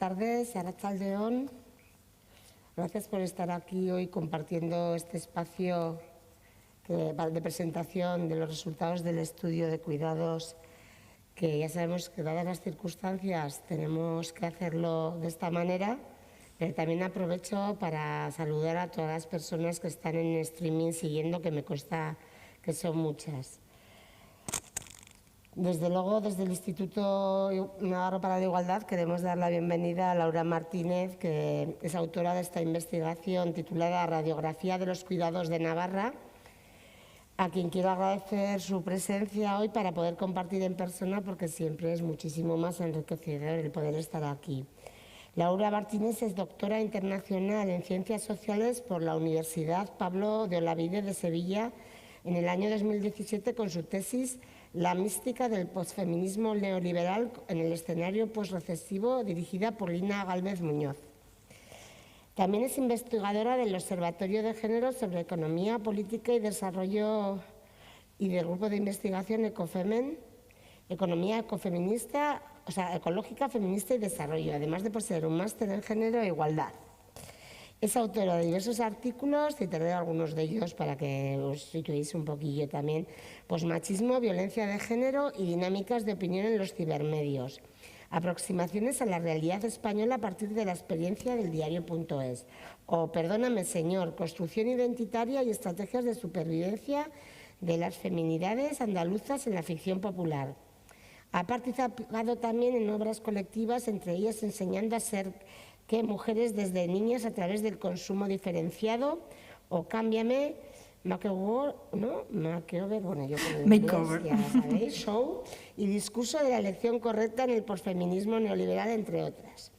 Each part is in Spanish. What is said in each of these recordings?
tardes, Arratsaldeon. Gracias por estar aquí hoy compartiendo este espacio de presentación de los resultados del estudio de cuidados, que ya sabemos que dadas las circunstancias tenemos que hacerlo de esta manera, pero también aprovecho para saludar a todas las personas que están en streaming siguiendo, que me consta que son muchas. Desde luego, desde el Instituto Navarro para la Igualdad queremos dar la bienvenida a Laura Martínez, que es autora de esta investigación titulada Radiografía de los cuidados de Navarra, a quien quiero agradecer su presencia hoy para poder compartir en persona, porque siempre es muchísimo más enriquecedor el poder estar aquí. Laura Martínez es doctora internacional en Ciencias Sociales por la Universidad Pablo de Olavide de Sevilla en el año 2017 con su tesis La mística del posfeminismo neoliberal en el escenario posrecesivo, dirigida por Lina Gálvez Muñoz. También es investigadora del Observatorio de Género sobre Economía, Política y Desarrollo y del grupo de investigación Ecofemen, Economía Ecofeminista, Ecológica, Feminista y Desarrollo, además de poseer un máster en Género e Igualdad. Es autora de diversos artículos, citaré algunos de ellos para que os situéis un poquillo también: Posmachismo, violencia de género y dinámicas de opinión en los cibermedios. Aproximaciones a la realidad española a partir de la experiencia del diario.es. O Perdóname señor, construcción identitaria y estrategias de supervivencia de las feminidades andaluzas en la ficción popular. Ha participado también en obras colectivas, entre ellas Enseñando a ser que mujeres desde niñas a través del consumo diferenciado, o Cámbiame, Makeover, ¿no? Makeover, bueno, yo con el inglés, ya sabéis, Show, y Discurso de la elección correcta en el posfeminismo neoliberal, entre otras.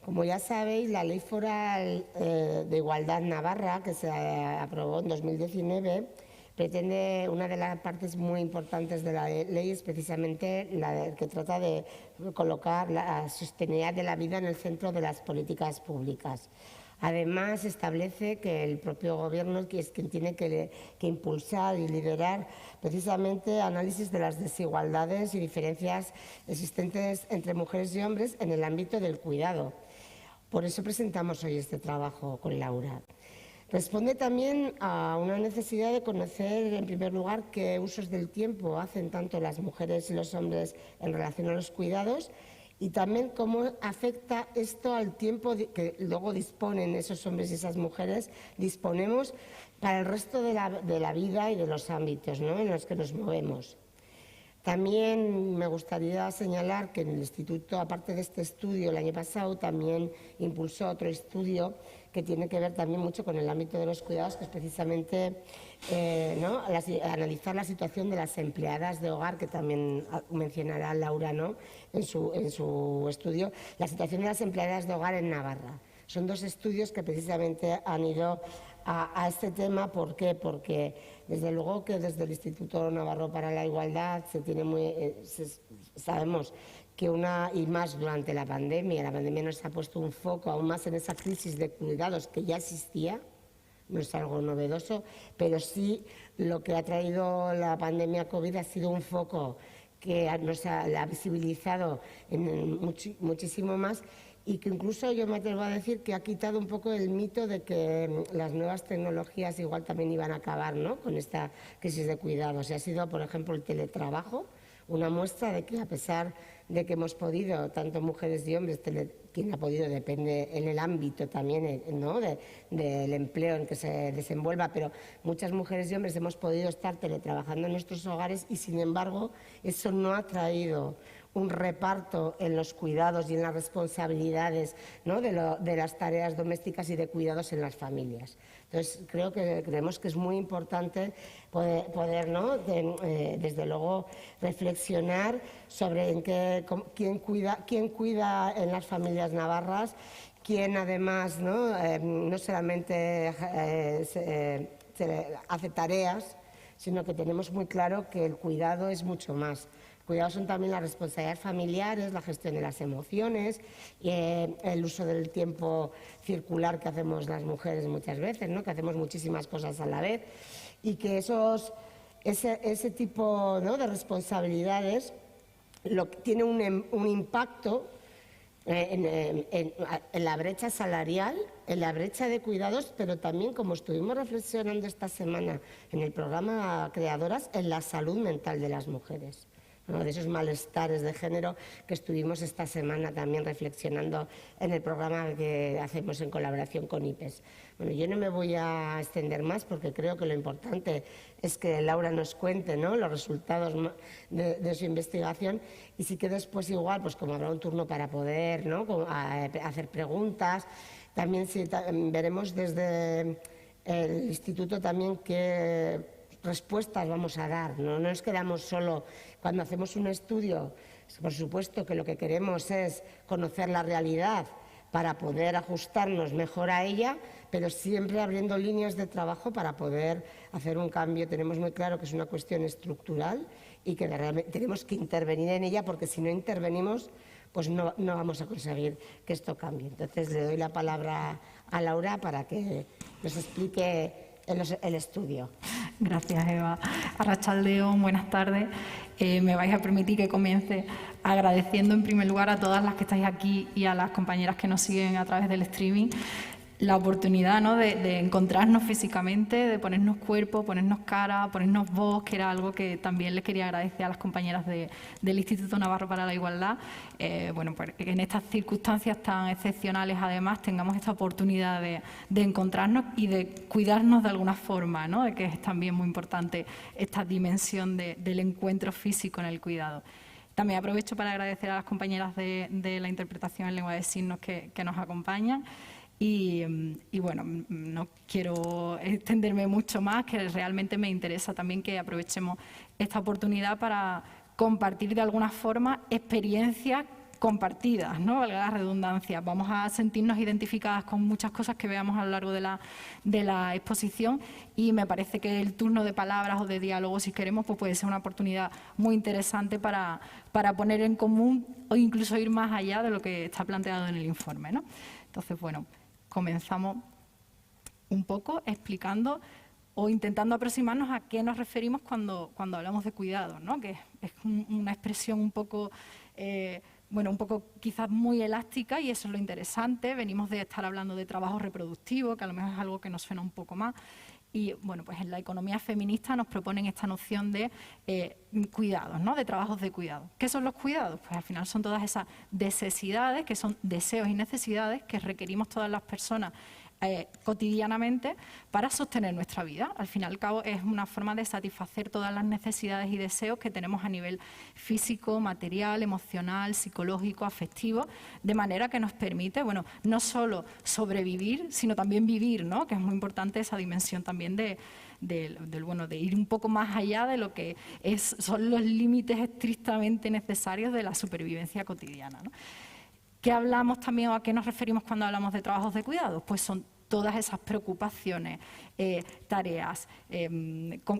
Como ya sabéis, la Ley Foral de Igualdad Navarra, que se aprobó en 2019, pretende, una de las partes muy importantes de la ley es precisamente la que trata de colocar la sostenibilidad de la vida en el centro de las políticas públicas. Además, establece que el propio Gobierno es quien tiene que impulsar y liderar precisamente análisis de las desigualdades y diferencias existentes entre mujeres y hombres en el ámbito del cuidado. Por eso presentamos hoy este trabajo con Laura. Responde también a una necesidad de conocer, en primer lugar, qué usos del tiempo hacen tanto las mujeres y los hombres en relación a los cuidados, y también cómo afecta esto al tiempo que luego disponen esos hombres y esas mujeres, disponemos para el resto de la vida y de los ámbitos, ¿no?, en los que nos movemos. También me gustaría señalar que en el Instituto, aparte de este estudio, el año pasado también impulsó otro estudio que tiene que ver también mucho con el ámbito de los cuidados, que es precisamente analizar la situación de las empleadas de hogar, que también mencionará Laura, ¿no?, en su estudio, la situación de las empleadas de hogar en Navarra. Son dos estudios que precisamente han ido a este tema. ¿Por qué? Porque desde luego que desde el Instituto Navarro para la Igualdad sabemos que y más durante la pandemia nos ha puesto un foco aún más en esa crisis de cuidados que ya existía, no es algo novedoso, pero sí lo que ha traído la pandemia COVID ha sido un foco que nos ha visibilizado muchísimo más, y que incluso yo me atrevo a decir que ha quitado un poco el mito de que las nuevas tecnologías igual también iban a acabar, ¿no?, con esta crisis de cuidados. Y ha sido, por ejemplo, el teletrabajo una muestra de que, a pesar de que hemos podido, tanto mujeres y hombres, quien ha podido depende en el ámbito también, ¿no?, del empleo en que se desenvuelva, pero muchas mujeres y hombres hemos podido estar teletrabajando en nuestros hogares, y sin embargo eso no ha traído un reparto en los cuidados y en las responsabilidades, ¿no?, de las tareas domésticas y de cuidados en las familias. Entonces, creemos que es muy importante poder ¿no?, desde luego, reflexionar sobre quién cuida en las familias navarras, quién además no solamente hace tareas, sino que tenemos muy claro que el cuidado es mucho más. Cuidados son también las responsabilidades familiares, la gestión de las emociones, el uso del tiempo circular que hacemos las mujeres muchas veces, ¿no?, que hacemos muchísimas cosas a la vez, y que ese tipo, ¿no?, de responsabilidades tiene un impacto en la brecha salarial, en la brecha de cuidados, pero también, como estuvimos reflexionando esta semana en el programa Creadoras, en la salud mental de las mujeres, ¿no? De esos malestares de género que estuvimos esta semana también reflexionando en el programa que hacemos en colaboración con IPES. Bueno, yo no me voy a extender más porque creo que lo importante es que Laura nos cuente, ¿no?, los resultados de su investigación, y sí que después igual, pues como habrá un turno para poder, ¿no?, hacer preguntas, también veremos desde el instituto también qué respuestas vamos a dar, ¿no? No nos quedamos solo cuando hacemos un estudio. Por supuesto que lo que queremos es conocer la realidad para poder ajustarnos mejor a ella, pero siempre abriendo líneas de trabajo para poder hacer un cambio. Tenemos muy claro que es una cuestión estructural y que tenemos que intervenir en ella, porque si no intervenimos, pues no vamos a conseguir que esto cambie. Entonces le doy la palabra a Laura para que nos explique el estudio. Gracias, Eva. Arratsaldeon, buenas tardes. Me vais a permitir que comience agradeciendo en primer lugar a todas las que estáis aquí y a las compañeras que nos siguen a través del streaming la oportunidad, ¿no?, de encontrarnos físicamente, de ponernos cuerpo, ponernos cara, ponernos voz, que era algo que también les quería agradecer a las compañeras del Instituto Navarro para la Igualdad. Bueno, pues en estas circunstancias tan excepcionales, además, tengamos esta oportunidad de encontrarnos y de cuidarnos de alguna forma, ¿no?, de que es también muy importante esta dimensión del encuentro físico en el cuidado. También aprovecho para agradecer a las compañeras de la interpretación en lengua de signos que nos acompañan. Y bueno, no quiero extenderme mucho más, que realmente me interesa también que aprovechemos esta oportunidad para compartir de alguna forma experiencias compartidas, ¿no?, valga la redundancia. Vamos a sentirnos identificadas con muchas cosas que veamos a lo largo de la exposición, y me parece que el turno de palabras o de diálogo, si queremos, pues puede ser una oportunidad muy interesante para poner en común o incluso ir más allá de lo que está planteado en el informe, ¿no? Entonces, bueno, comenzamos un poco explicando o intentando aproximarnos a qué nos referimos cuando hablamos de cuidados, ¿no?, que es una expresión un poco, bueno, un poco quizás muy elástica, y eso es lo interesante. Venimos de estar hablando de trabajo reproductivo, que a lo mejor es algo que nos suena un poco más. Y bueno, pues en la economía feminista nos proponen esta noción de cuidados, ¿no?, de trabajos de cuidado. ¿Qué son los cuidados? Pues al final son todas esas necesidades, que son deseos y necesidades que requerimos todas las personas cotidianamente para sostener nuestra vida. Al fin y al cabo es una forma de satisfacer todas las necesidades y deseos que tenemos a nivel físico, material, emocional, psicológico, afectivo, de manera que nos permite, bueno, no solo sobrevivir, sino también vivir, ¿no?, que es muy importante esa dimensión también de ir un poco más allá de lo que son los límites estrictamente necesarios de la supervivencia cotidiana, ¿no? ¿Qué hablamos también o a qué nos referimos cuando hablamos de trabajos de cuidados? Pues son todas esas preocupaciones, tareas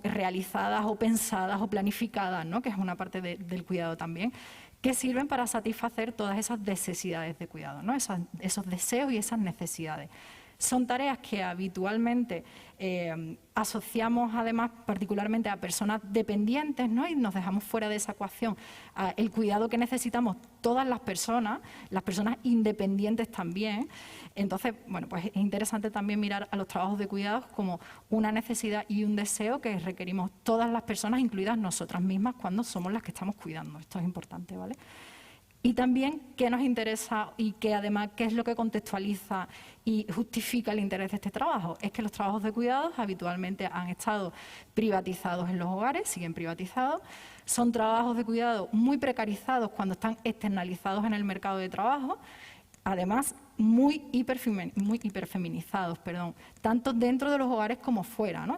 realizadas o pensadas o planificadas, ¿no?, que es una parte del cuidado también, que sirven para satisfacer todas esas necesidades de cuidado, ¿no?, esos deseos y esas necesidades. Son tareas que habitualmente asociamos, además, particularmente a personas dependientes, ¿no?, y nos dejamos fuera de esa ecuación el cuidado que necesitamos todas las personas independientes también. Entonces, bueno, pues es interesante también mirar a los trabajos de cuidados como una necesidad y un deseo que requerimos todas las personas, incluidas nosotras mismas, cuando somos las que estamos cuidando. Esto es importante, ¿vale? Y también qué nos interesa y que además qué es lo que contextualiza y justifica el interés de este trabajo. Es que los trabajos de cuidados habitualmente han estado privatizados en los hogares, siguen privatizados. Son trabajos de cuidado muy precarizados cuando están externalizados en el mercado de trabajo. Además, muy hiperfeminizados, tanto dentro de los hogares como fuera, ¿no?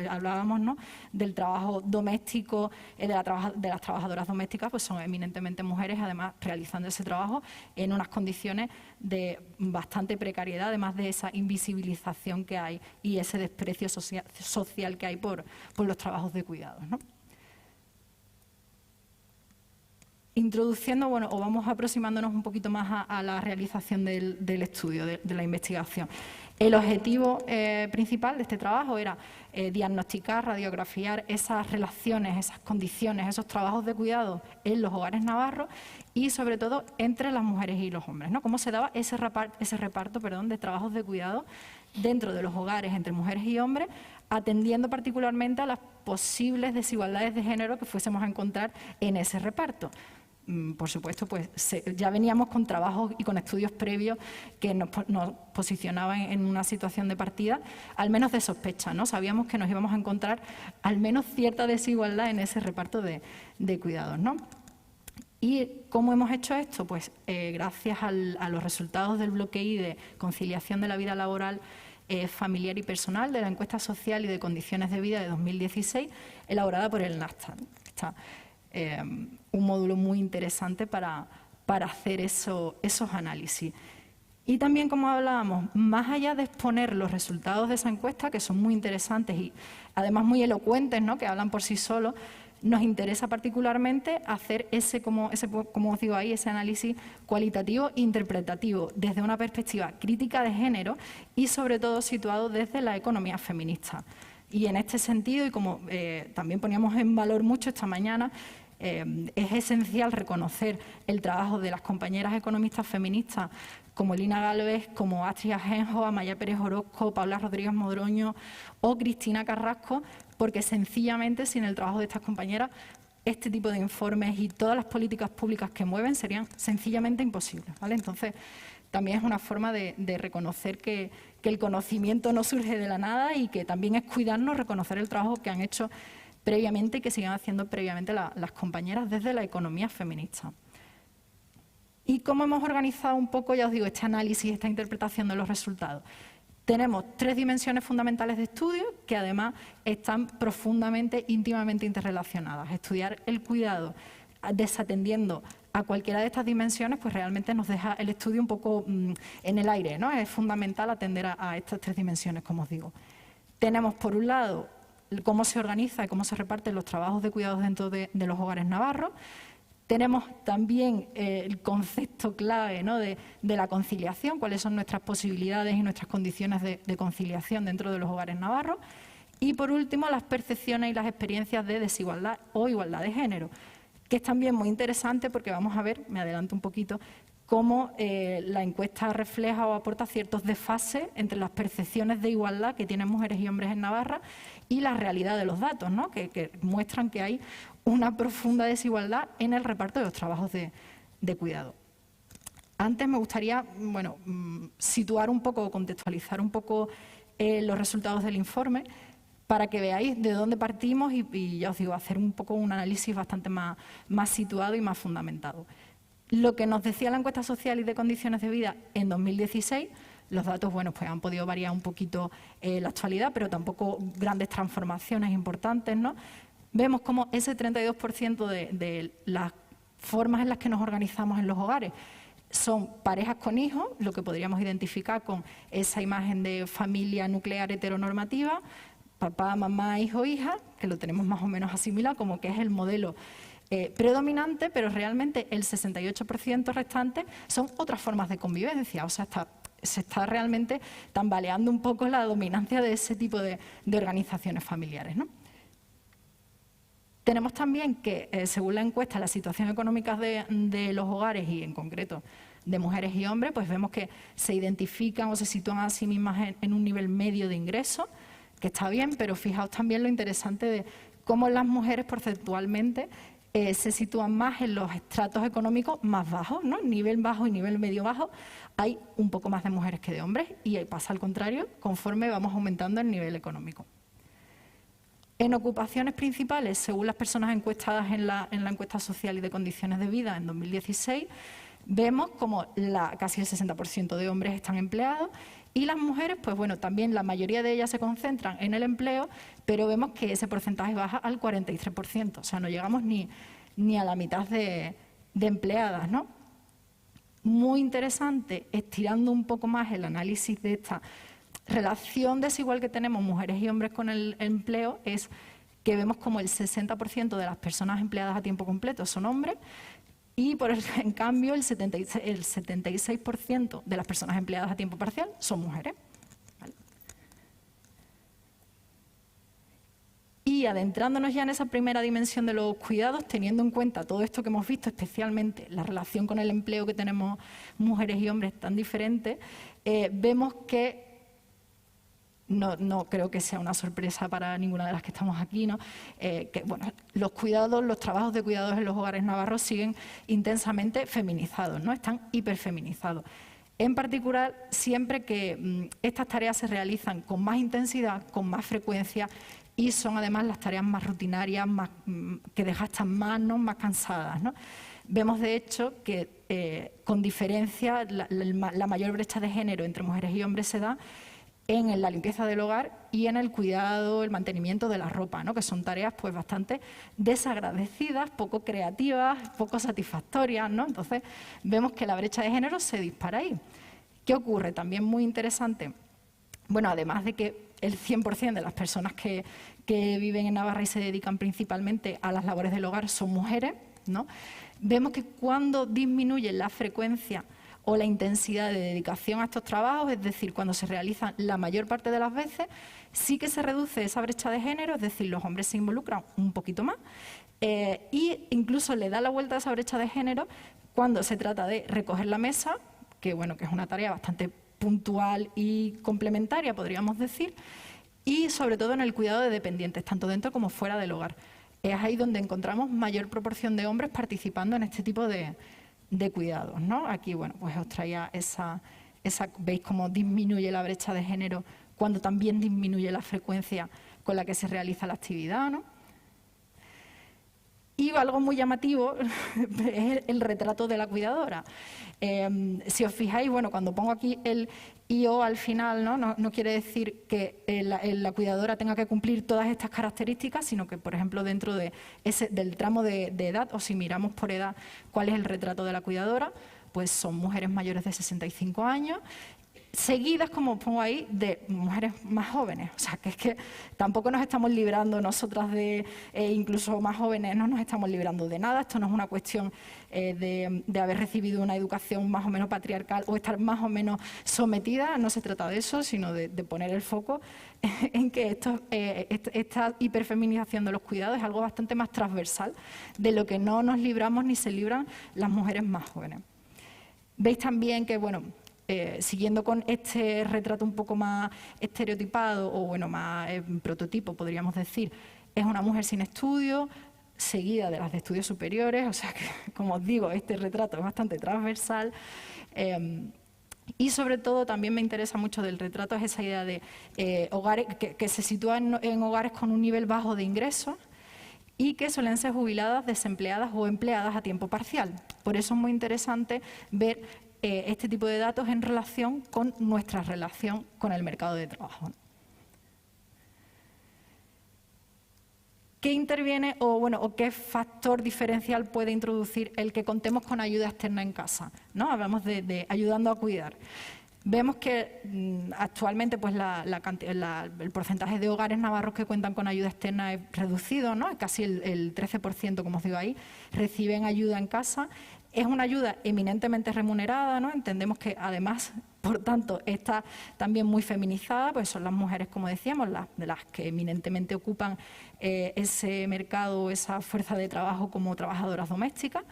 Hablábamos, ¿no?, del trabajo doméstico, de las trabajadoras domésticas, pues son eminentemente mujeres, además realizando ese trabajo en unas condiciones de bastante precariedad, además de esa invisibilización que hay y ese desprecio social que hay por los trabajos de cuidados, ¿no? Introduciendo, bueno, o vamos aproximándonos un poquito más a la realización del estudio, de la investigación. El objetivo principal de este trabajo era diagnosticar, radiografiar esas relaciones, esas condiciones, esos trabajos de cuidado en los hogares navarros y, sobre todo, entre las mujeres y los hombres, ¿no? Cómo se daba ese reparto de trabajos de cuidado dentro de los hogares entre mujeres y hombres, atendiendo particularmente a las posibles desigualdades de género que fuésemos a encontrar en ese reparto. Por supuesto, pues ya veníamos con trabajos y con estudios previos que nos posicionaban en una situación de partida, al menos de sospecha, ¿no? Sabíamos que nos íbamos a encontrar al menos cierta desigualdad en ese reparto de cuidados, ¿no? ¿Y cómo hemos hecho esto? Pues gracias a los resultados del bloque I de conciliación de la vida laboral, familiar y personal de la encuesta social y de condiciones de vida de 2016, elaborada por el NASTA. Está un módulo muy interesante para hacer esos análisis. Y también, como hablábamos, más allá de exponer los resultados de esa encuesta, que son muy interesantes y además muy elocuentes, ¿no?, que hablan por sí solos, nos interesa particularmente hacer como os digo ahí, ese análisis cualitativo e interpretativo desde una perspectiva crítica de género y, sobre todo, situado desde la economía feminista. Y en este sentido, y como también poníamos en valor mucho esta mañana, es esencial reconocer el trabajo de las compañeras economistas feministas como Lina Gálvez, como Astrid Ajenjo, Amaya Pérez Orozco, Paula Rodríguez Modroño o Cristina Carrasco, porque sencillamente sin el trabajo de estas compañeras este tipo de informes y todas las políticas públicas que mueven serían sencillamente imposibles, ¿vale? Entonces, también es una forma de reconocer que el conocimiento no surge de la nada y que también es cuidarnos, reconocer el trabajo que han hecho previamente y que siguen haciendo previamente las compañeras desde la economía feminista. ¿Y cómo hemos organizado un poco, ya os digo, este análisis, esta interpretación de los resultados? Tenemos 3 dimensiones fundamentales de estudio que además están profundamente, íntimamente interrelacionadas. Estudiar el cuidado desatendiendo a cualquiera de estas dimensiones, pues realmente nos deja el estudio un poco en el aire, ¿no? Es fundamental atender a estas 3 dimensiones, como os digo. Tenemos, por un lado, cómo se organiza y cómo se reparten los trabajos de cuidados dentro de los hogares navarros. Tenemos también el concepto clave, ¿no?, de la conciliación, cuáles son nuestras posibilidades y nuestras condiciones de conciliación dentro de los hogares navarros. Y, por último, las percepciones y las experiencias de desigualdad o igualdad de género, que es también muy interesante porque vamos a ver, me adelanto un poquito, cómo la encuesta refleja o aporta ciertos desfases entre las percepciones de igualdad que tienen mujeres y hombres en Navarra y la realidad de los datos, ¿no?, que muestran que hay una profunda desigualdad en el reparto de los trabajos de cuidado. Antes me gustaría, bueno, situar un poco, contextualizar un poco los resultados del informe para que veáis de dónde partimos y ya os digo, hacer un poco un análisis bastante más situado y más fundamentado. Lo que nos decía la encuesta social y de condiciones de vida en 2016, los datos, bueno, pues han podido variar un poquito la actualidad, pero tampoco grandes transformaciones importantes, ¿no? Vemos como ese 32% de las formas en las que nos organizamos en los hogares son parejas con hijos, lo que podríamos identificar con esa imagen de familia nuclear heteronormativa, papá, mamá, hijo, hija, que lo tenemos más o menos asimilado como que es el modelo predominante, pero realmente el 68% restante son otras formas de convivencia, o sea, se está realmente tambaleando un poco la dominancia de ese tipo de organizaciones familiares, ¿no? Tenemos también que, según la encuesta, la situación económica de los hogares y, en concreto, de mujeres y hombres, pues vemos que se identifican o se sitúan a sí mismas en un nivel medio de ingresos, que está bien, pero fijaos también lo interesante de cómo las mujeres porcentualmente se sitúan más en los estratos económicos más bajos, ¿no? Nivel bajo y nivel medio bajo, hay un poco más de mujeres que de hombres y pasa al contrario conforme vamos aumentando el nivel económico. En ocupaciones principales, según las personas encuestadas en la encuesta social y de condiciones de vida en 2016, vemos como casi el 60% de hombres están empleados y las mujeres, pues bueno, también la mayoría de ellas se concentran en el empleo, pero vemos que ese porcentaje baja al 43%, o sea, no llegamos ni a la mitad de empleadas, ¿no? Muy interesante, estirando un poco más el análisis de esta relación desigual que tenemos mujeres y hombres con el empleo, es que vemos como el 60% de las personas empleadas a tiempo completo son hombres y, en cambio, el 76% de las personas empleadas a tiempo parcial son mujeres. Y adentrándonos ya en esa primera dimensión de los cuidados, teniendo en cuenta todo esto que hemos visto, especialmente la relación con el empleo que tenemos mujeres y hombres tan diferente, vemos que no creo que sea una sorpresa para ninguna de las que estamos aquí, ¿no? Que bueno, los trabajos de cuidados en los hogares navarros siguen intensamente feminizados, ¿no? Están hiperfeminizados. En particular, siempre que estas tareas se realizan con más intensidad, con más frecuencia, y son además las tareas más rutinarias, que desgastan más, ¿no? Más cansadas, ¿no? Vemos, de hecho, que con diferencia la mayor brecha de género entre mujeres y hombres se da en la limpieza del hogar y en el cuidado, el mantenimiento de la ropa, ¿no? Que son tareas pues bastante desagradecidas, poco creativas, poco satisfactorias, ¿no? Entonces vemos que la brecha de género se dispara ahí. ¿Qué ocurre? También muy interesante. Bueno, además de que el 100% de las personas que viven en Navarra y se dedican principalmente a las labores del hogar son mujeres, ¿no? Vemos que cuando disminuye la frecuencia o la intensidad de dedicación a estos trabajos, es decir, cuando se realizan la mayor parte de las veces, sí que se reduce esa brecha de género, es decir, los hombres se involucran un poquito más y incluso le da la vuelta a esa brecha de género cuando se trata de recoger la mesa, que bueno, que es una tarea bastante puntual y complementaria, podríamos decir, y sobre todo en el cuidado de dependientes, tanto dentro como fuera del hogar. Es ahí donde encontramos mayor proporción de hombres participando en este tipo de cuidados, ¿no? Aquí, bueno, pues os traía veis cómo disminuye la brecha de género cuando también disminuye la frecuencia con la que se realiza la actividad, ¿no? Y algo muy llamativo es el retrato de la cuidadora. Si os fijáis, bueno, cuando pongo aquí el IO al final, no quiere decir que la cuidadora tenga que cumplir todas estas características, sino que, por ejemplo, dentro del tramo de edad, o si miramos por edad cuál es el retrato de la cuidadora, pues son mujeres mayores de 65 años, seguidas, como pongo ahí, de mujeres más jóvenes. O sea, que es que tampoco nos estamos librando nosotras de, incluso más jóvenes, no nos estamos librando de nada. Esto no es una cuestión de haber recibido una educación más o menos patriarcal o estar más o menos sometida. No se trata de eso, sino de poner el foco en que esta hiperfeminización de los cuidados es algo bastante más transversal de lo que no nos libramos ni se libran las mujeres más jóvenes. Veis también que, bueno, siguiendo con este retrato un poco más estereotipado o bueno, más prototipo, podríamos decir, es una mujer sin estudios, seguida de las de estudios superiores, o sea que, como os digo, este retrato es bastante transversal. Y sobre todo también me interesa mucho del retrato es esa idea de hogares que se sitúan en hogares con un nivel bajo de ingresos y que suelen ser jubiladas, desempleadas o empleadas a tiempo parcial. Por eso es muy interesante ver este tipo de datos en relación con nuestra relación con el mercado de trabajo. ¿Qué interviene o qué factor diferencial puede introducir el que contemos con ayuda externa en casa, ¿no? Hablamos de ayudando a cuidar. Vemos que actualmente pues, el porcentaje de hogares navarros que cuentan con ayuda externa es reducido, ¿no? Casi el 13%, como os digo ahí, reciben ayuda en casa. Es una ayuda eminentemente remunerada, ¿no? Entendemos que además, por tanto, está también muy feminizada, pues son las mujeres, como decíamos, las que eminentemente ocupan ese mercado, esa fuerza de trabajo como trabajadoras domésticas.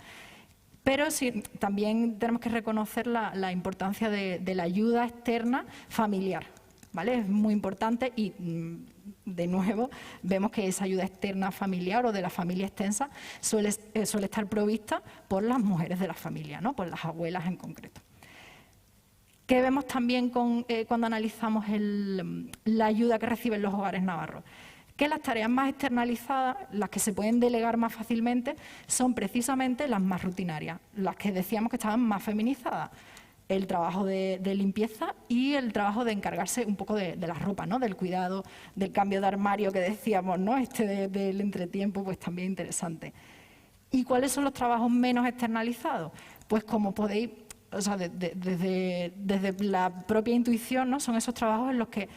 Pero sí, también tenemos que reconocer la importancia de la ayuda externa familiar, ¿vale? Es muy importante y, de nuevo, vemos que esa ayuda externa familiar o de la familia extensa suele estar provista por las mujeres de la familia, ¿no? Por las abuelas en concreto. ¿Qué vemos también cuando analizamos la ayuda que reciben los hogares navarros? Que las tareas más externalizadas, las que se pueden delegar más fácilmente, son precisamente las más rutinarias, las que decíamos que estaban más feminizadas. El trabajo de limpieza y el trabajo de encargarse un poco de la ropa, ¿no? Del cuidado, del cambio de armario que decíamos, ¿no? Del entretiempo, pues también interesante. ¿Y cuáles son los trabajos menos externalizados? Pues como podéis, o sea, desde la propia intuición, ¿no? Son esos trabajos en los que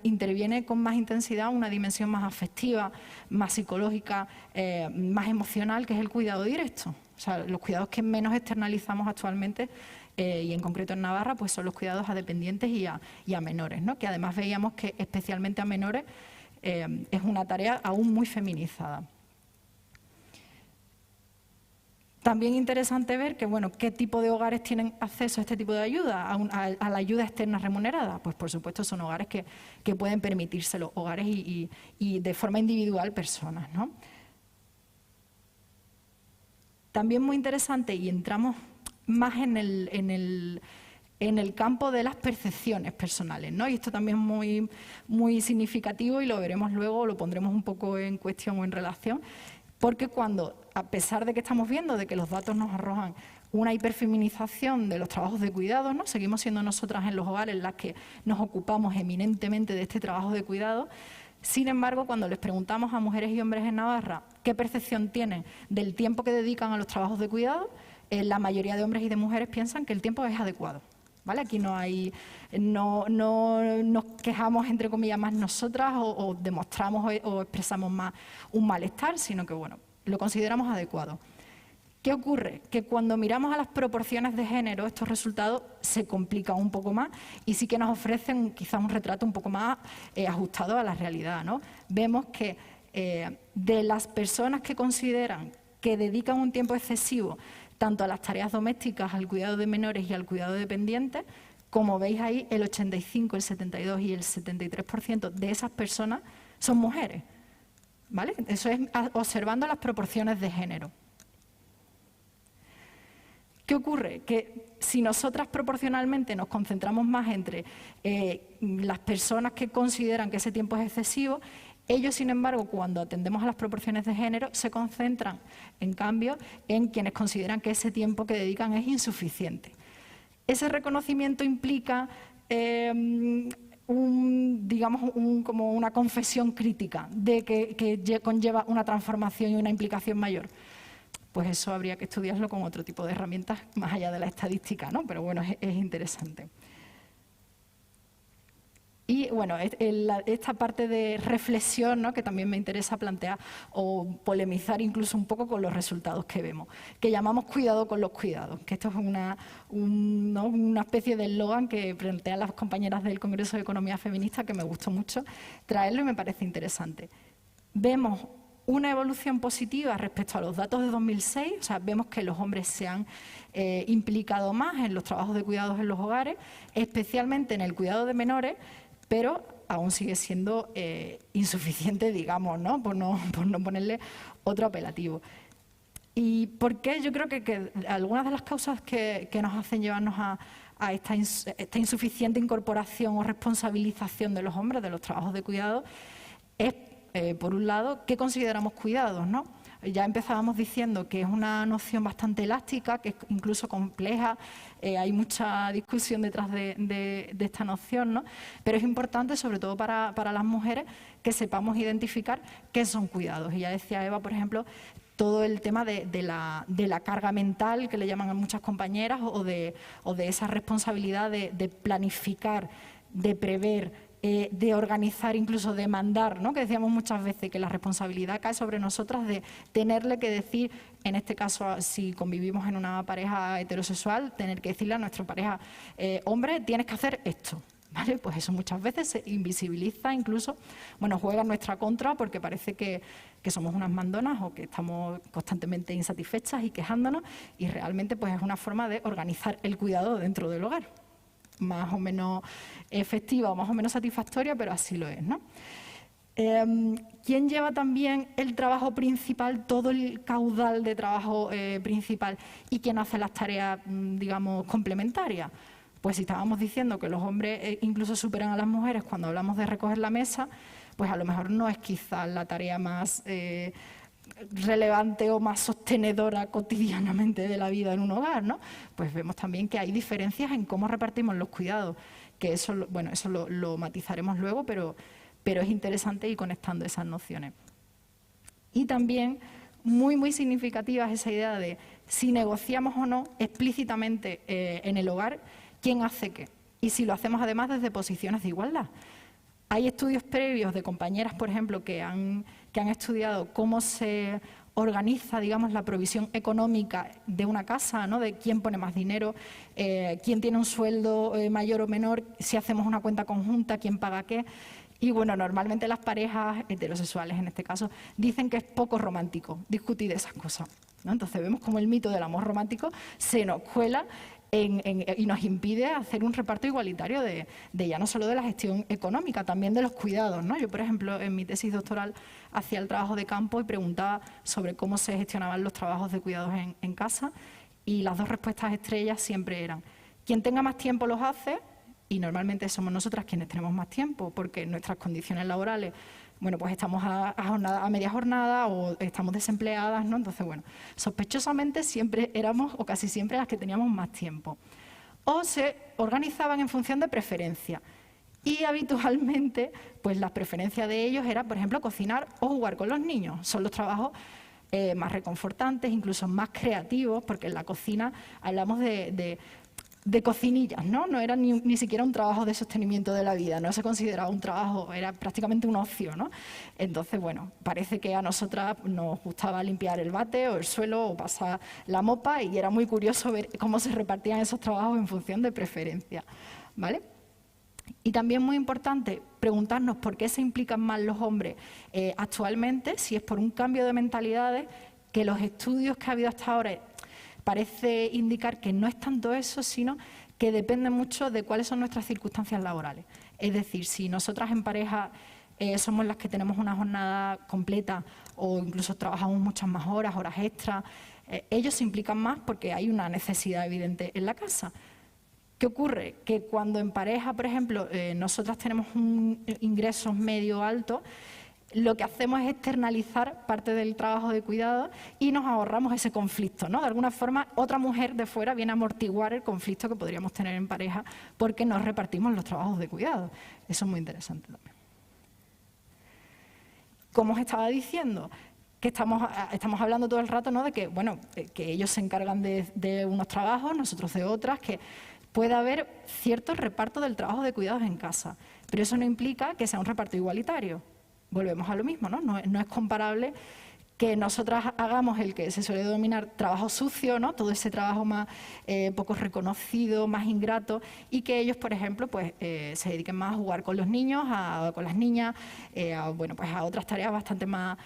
interviene con más intensidad una dimensión más afectiva, más psicológica, más emocional, que es el cuidado directo. O sea, los cuidados que menos externalizamos actualmente, y en concreto en Navarra, pues son los cuidados a dependientes y a menores, ¿no? Que además veíamos que especialmente a menores es una tarea aún muy feminizada. También interesante ver que, bueno, qué tipo de hogares tienen acceso a este tipo de ayuda, a la ayuda externa remunerada. Pues, por supuesto, son hogares que pueden permitírselo, hogares y de forma individual personas, ¿no? También muy interesante, y entramos más en el campo de las percepciones personales, ¿no? Y esto también es muy, muy significativo y lo veremos luego, lo pondremos un poco en cuestión o en relación, porque cuando, a pesar de que estamos viendo de que los datos nos arrojan una hiperfeminización de los trabajos de cuidado, ¿no? Seguimos siendo nosotras en los hogares las que nos ocupamos eminentemente de este trabajo de cuidado. Sin embargo, cuando les preguntamos a mujeres y hombres en Navarra qué percepción tienen del tiempo que dedican a los trabajos de cuidado, la mayoría de hombres y de mujeres piensan que el tiempo es adecuado, ¿vale? Aquí no nos quejamos, entre comillas, más nosotras o demostramos o expresamos más un malestar, sino que, bueno, lo consideramos adecuado. ¿Qué ocurre? Que cuando miramos a las proporciones de género, estos resultados se complican un poco más y sí que nos ofrecen quizás un retrato un poco más ajustado a la realidad, ¿no? Vemos que de las personas que consideran que dedican un tiempo excesivo tanto a las tareas domésticas, al cuidado de menores y al cuidado de dependientes, como veis ahí, el 85, el 72 y el 73% de esas personas son mujeres, ¿vale? Eso es observando las proporciones de género. ¿Qué ocurre? Que si nosotras proporcionalmente nos concentramos más entre las personas que consideran que ese tiempo es excesivo, ellos, sin embargo, cuando atendemos a las proporciones de género, se concentran, en cambio, en quienes consideran que ese tiempo que dedican es insuficiente. Ese reconocimiento implica, como una confesión crítica de que conlleva una transformación y una implicación mayor. Pues eso habría que estudiarlo con otro tipo de herramientas más allá de la estadística, ¿no? Pero bueno, es interesante. Y bueno, esta parte de reflexión, ¿no?, que también me interesa plantear o polemizar incluso un poco con los resultados que vemos, que llamamos cuidado con los cuidados, que esto es una especie de eslogan que plantean las compañeras del Congreso de Economía Feminista, que me gustó mucho traerlo y me parece interesante. Vemos una evolución positiva respecto a los datos de 2006, o sea, vemos que los hombres se han implicado más en los trabajos de cuidados en los hogares, especialmente en el cuidado de menores, pero aún sigue siendo insuficiente, digamos, ¿no? Por no ponerle otro apelativo. ¿Y por qué? Yo creo que algunas de las causas que nos hacen llevarnos a esta insuficiente incorporación o responsabilización de los hombres de los trabajos de cuidado es, por un lado, ¿qué consideramos cuidados, ¿no? Ya empezábamos diciendo que es una noción bastante elástica, que es incluso compleja, hay mucha discusión detrás de esta noción, ¿no? Pero es importante, sobre todo para las mujeres, que sepamos identificar qué son cuidados. Y ya decía Eva, por ejemplo, todo el tema de la carga mental, que le llaman a muchas compañeras, o de esa responsabilidad de planificar, de prever, de organizar, incluso de mandar, ¿no? Que decíamos muchas veces que la responsabilidad cae sobre nosotras de tenerle que decir, en este caso, si convivimos en una pareja heterosexual, tener que decirle a nuestra pareja, hombre, tienes que hacer esto, ¿vale? Pues eso muchas veces se invisibiliza, incluso, bueno, juega en nuestra contra porque parece que somos unas mandonas o que estamos constantemente insatisfechas y quejándonos, y realmente pues es una forma de organizar el cuidado dentro del hogar, más o menos efectiva o más o menos satisfactoria, pero así lo es, ¿no? ¿Quién lleva también el trabajo principal, todo el caudal de trabajo principal, y quién hace las tareas, digamos, complementarias? Pues si estábamos diciendo que los hombres incluso superan a las mujeres cuando hablamos de recoger la mesa, pues a lo mejor no es quizás la tarea más relevante o más sostenedora cotidianamente de la vida en un hogar, ¿no? Pues vemos también que hay diferencias en cómo repartimos los cuidados, que eso, bueno, eso lo matizaremos luego, pero es interesante ir conectando esas nociones. Y también muy, muy significativa es esa idea de si negociamos o no explícitamente en el hogar quién hace qué, y si lo hacemos además desde posiciones de igualdad. Hay estudios previos de compañeras, por ejemplo, que han estudiado cómo se organiza, digamos, la provisión económica de una casa, ¿no? De quién pone más dinero, quién tiene un sueldo mayor o menor, si hacemos una cuenta conjunta, quién paga qué. Y bueno, normalmente las parejas heterosexuales, en este caso, dicen que es poco romántico discutir esas cosas, ¿no? Entonces vemos como el mito del amor romántico se nos cuela y nos impide hacer un reparto igualitario de ya no solo de la gestión económica, también de los cuidados, ¿no? Yo, por ejemplo, en mi tesis doctoral hacía el trabajo de campo y preguntaba sobre cómo se gestionaban los trabajos de cuidados en casa, y las dos respuestas estrellas siempre eran: quien tenga más tiempo los hace, y normalmente somos nosotras quienes tenemos más tiempo, porque nuestras condiciones laborales, bueno, pues estamos a media jornada o estamos desempleadas, ¿no? Entonces, bueno, sospechosamente siempre éramos, o casi siempre, las que teníamos más tiempo. O se organizaban en función de preferencia. Y habitualmente, pues las preferencias de ellos era, por ejemplo, cocinar o jugar con los niños. Son los trabajos más reconfortantes, incluso más creativos, porque en la cocina hablamos de cocinillas, ¿no? No era ni siquiera un trabajo de sostenimiento de la vida, no se consideraba un trabajo, era prácticamente un ocio, ¿no? Entonces, bueno, parece que a nosotras nos gustaba limpiar el váter o el suelo o pasar la mopa, y era muy curioso ver cómo se repartían esos trabajos en función de preferencia, ¿vale? Y también muy importante preguntarnos por qué se implican más los hombres actualmente, si es por un cambio de mentalidades, que los estudios que ha habido hasta ahora parece indicar que no es tanto eso, sino que depende mucho de cuáles son nuestras circunstancias laborales. Es decir, si nosotras en pareja somos las que tenemos una jornada completa o incluso trabajamos muchas más horas, horas extras, ellos se implican más porque hay una necesidad evidente en la casa. ¿Qué ocurre? Que cuando en pareja, por ejemplo, nosotras tenemos un ingreso medio alto, lo que hacemos es externalizar parte del trabajo de cuidado y nos ahorramos ese conflicto, ¿no? De alguna forma, otra mujer de fuera viene a amortiguar el conflicto que podríamos tener en pareja porque nos repartimos los trabajos de cuidado. Eso es muy interesante también. Como os estaba diciendo, que estamos hablando todo el rato, ¿no? De que, bueno, que ellos se encargan de unos trabajos, nosotros de otras, que puede haber cierto reparto del trabajo de cuidados en casa, pero eso no implica que sea un reparto igualitario. Volvemos a lo mismo, ¿no? No es comparable que nosotras hagamos el que se suele denominar trabajo sucio, ¿no? Todo ese trabajo más poco reconocido, más ingrato, y que ellos, por ejemplo, pues se dediquen más a jugar con los niños, con las niñas, bueno, pues a otras tareas bastante más